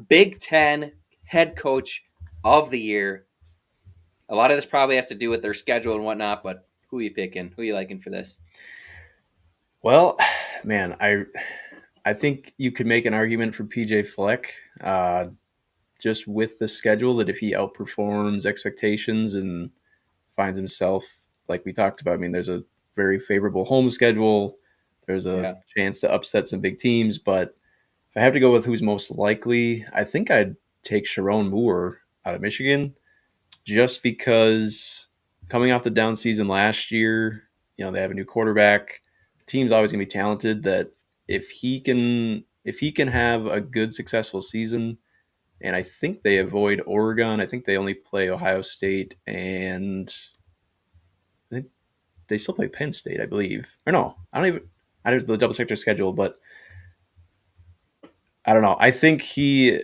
Big Ten head coach of the year. A lot of this probably has to do with their schedule and whatnot, but who are you picking? Who are you liking for this? Well, man, I think you could make an argument for PJ Fleck, just with the schedule, that if he outperforms expectations and finds himself, like we talked about, I mean, there's a very favorable home schedule. There's a Yeah. chance to upset some big teams, but if I have to go with who's most likely, I think I'd take Sharon Moore out of Michigan, just because coming off the down season last year, they have a new quarterback. The team's always gonna be talented. That if he can have a good successful season, and I think they avoid Oregon. I think they only play Ohio State, and I think they still play Penn State, I believe. Or no, I don't have to double check their schedule, but I don't know. I think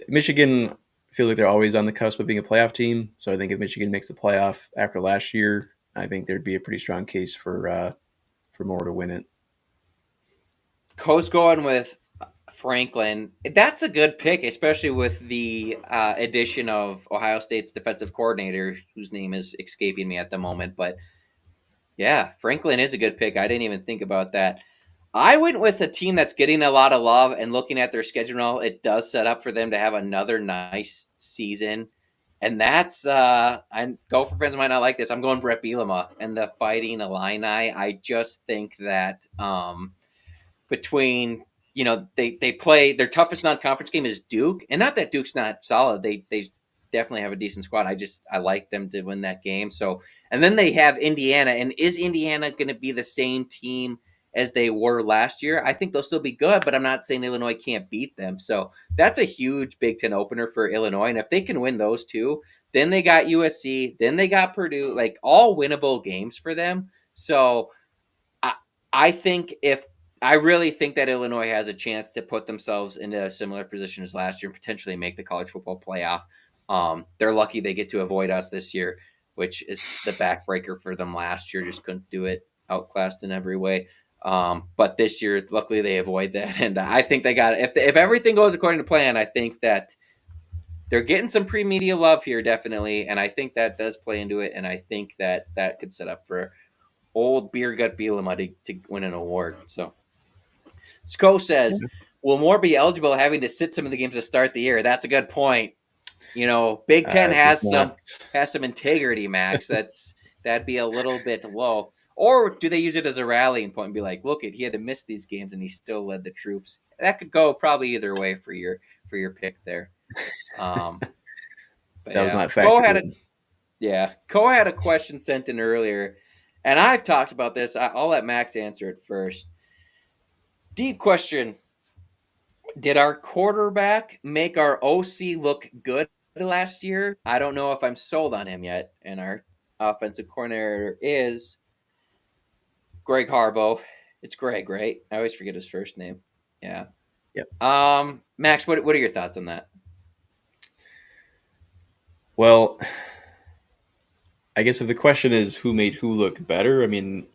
Michigan feel like they're always on the cusp of being a playoff team. So I think if Michigan makes the playoff after last year, I think there'd be a pretty strong case for Moore to win it. Co's going with Franklin. That's a good pick, especially with the addition of Ohio State's defensive coordinator, whose name is escaping me at the moment. But yeah, Franklin is a good pick. I didn't even think about that. I went with a team that's getting a lot of love, and looking at their schedule, it does set up for them to have another nice season. And that's I Gopher fans might not like this. I'm going Brett Bielema and the Fighting Illini. I just think that between they play their toughest non-conference game is Duke, and not that Duke's not solid. They definitely have a decent squad. I like them to win that game. So, and then they have Indiana, and is Indiana going to be the same team as they were last year? I think they'll still be good, but I'm not saying Illinois can't beat them. So that's a huge Big Ten opener for Illinois, and if they can win those two, then they got USC, then they got Purdue, like all winnable games for them. So I, I think if I really think that Illinois has a chance to put themselves into a similar position as last year and potentially make the college football playoff. They're lucky they get to avoid us this year, which is the backbreaker for them last year. Just couldn't do it, outclassed in every way. But this year, luckily they avoid that, and I think they got it. If everything goes according to plan, I think that they're getting some pre-media love here, definitely, and I think that does play into it. And I think that that could set up for old beer gut Bielema to win an award. So Sko says, will Moore be eligible having to sit some of the games to start the year? That's a good point. Big Ten He's not. has some integrity, Max. That'd be a little bit low. Or do they use it as a rallying point and be like, look, he had to miss these games and he still led the troops? That could go probably either way for your pick there. Um, but That was yeah, not factored in. Co had a question sent in earlier, and I've talked about this. I'll let Max answer it first. Deep question. Did our quarterback make our OC look good last year? I don't know if I'm sold on him yet. And our offensive coordinator is Greg Harbaugh. It's Greg, right? I always forget his first name. Yeah. Yep. Max, what are your thoughts on that? Well, I guess if the question is who made who look better, I mean,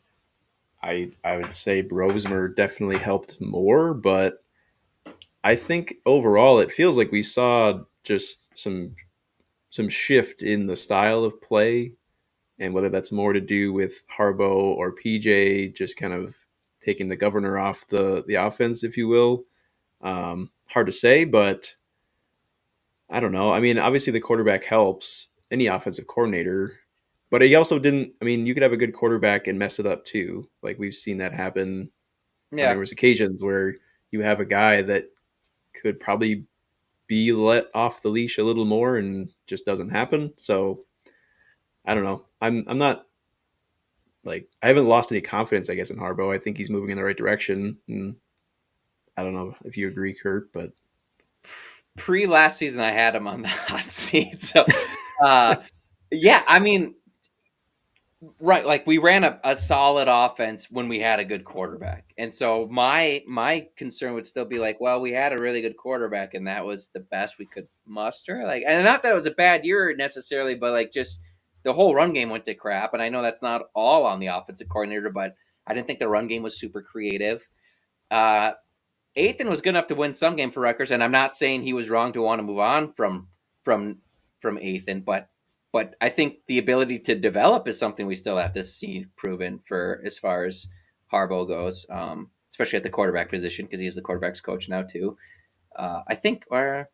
I would say Rosemer definitely helped more, but I think overall it feels like we saw just some shift in the style of play, and whether that's more to do with Harbaugh or PJ just kind of taking the governor off the offense, if you will. Hard to say, but I don't know. I mean, obviously the quarterback helps any offensive coordinator, but he also didn't. I mean, you could have a good quarterback and mess it up too. Like we've seen that happen on Yeah. numerous occasions where you have a guy that could probably be let off the leash a little more and just doesn't happen. So I don't know. I'm not like I haven't lost any confidence, I guess, in Harbaugh. I think he's moving in the right direction. And I don't know if you agree, Kurt, but Pre last season, I had him on the hot seat. So, uh, yeah, I mean, right, like we ran a solid offense when we had a good quarterback. And so my concern would still be like, well, we had a really good quarterback and that was the best we could muster. Like, and not that it was a bad year necessarily, but like just the whole run game went to crap. And I know that's not all on the offensive coordinator, but I didn't think the run game was super creative. Uh Ethan was good enough to win some game for Rutgers, and I'm not saying he was wrong to want to move on from from Ethan, but I think the ability to develop is something we still have to see proven for as far as Harbaugh goes, especially at the quarterback position because he's the quarterback's coach now too. I think, or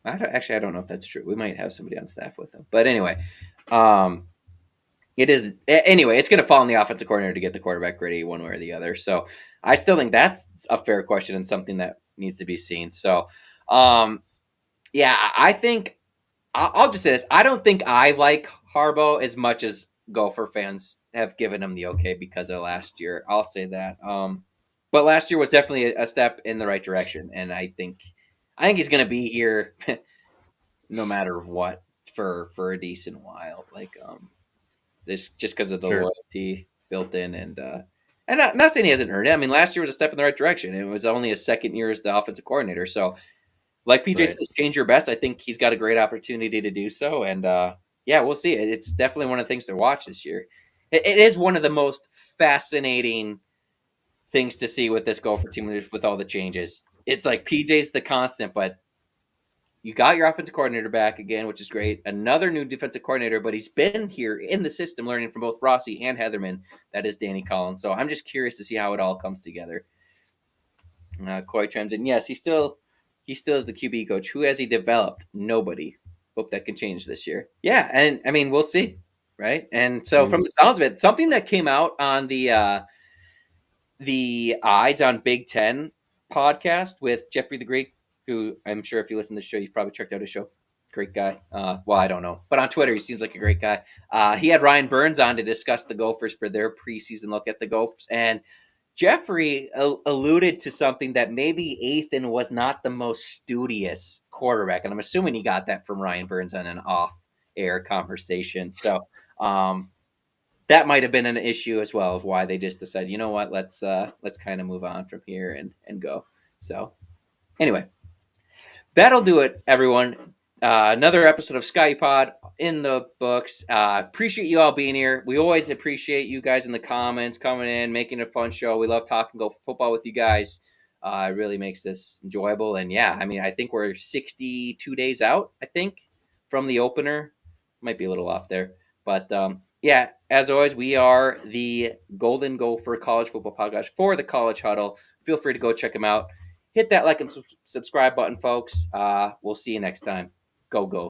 I don't know if that's true. We might have somebody on staff with him, but anyway, um, it is anyway. It's going to fall on the offensive coordinator to get the quarterback ready one way or the other. So I still think that's a fair question and something that needs to be seen. So, yeah, I think I'll just say this: I don't think I like Harbaugh as much as Gopher fans have given him the okay because of last year. I'll say that. But last year was definitely a step in the right direction, and I think he's going to be here no matter what for a decent while. Like this just because of the sure, loyalty built in, and not saying he hasn't earned it. I mean, last year was a step in the right direction. It was only his second year as the offensive coordinator, so like PJ right, says, change your best. I think he's got a great opportunity to do so, and yeah, we'll see. It's definitely one of the things to watch this year. It is one of the most fascinating things to see with this Gopher team with all the changes. It's like PJ's the constant, but you got your offensive coordinator back again, which is great. Another new defensive coordinator, but he's been here in the system learning from both Rossi and Heatherman. That is Danny Collins. So I'm just curious to see how it all comes together. Coy chimes in. Yes, he still is the QB coach. Who has he developed? Nobody. Hope that can change this year. Yeah, and I mean we'll see, right? And so mm, from the sounds of it, something that came out on the Eyes on Big Ten podcast with Jeffrey the Greek, who I'm sure if you listen to the show, you've probably checked out his show. Great guy. Well, I don't know, but on Twitter, he seems like a great guy. He had Ryan Burns on to discuss the Gophers for their preseason look at the Gophers, and Jeffrey alluded to something that maybe Ethan was not the most studious quarterback, and I'm assuming he got that from Ryan Burns on an off-air conversation. So that might have been an issue as well of why they just decided, you know what, let's kind of move on from here and go. So anyway, that'll do it, everyone. Another episode of Sky Pod in the books. Appreciate you all being here. We always appreciate you guys in the comments coming in, making it a fun show. We love talking go football with you guys. It really makes this enjoyable. And yeah, I mean, I think we're 62 days out, I think, from the opener. Might be a little off there. But yeah, as always, we are the Golden Gopher College Football Podcast for the College Huddle. Feel free to go check them out. Hit that like and subscribe button, folks. We'll see you next time. Go, go.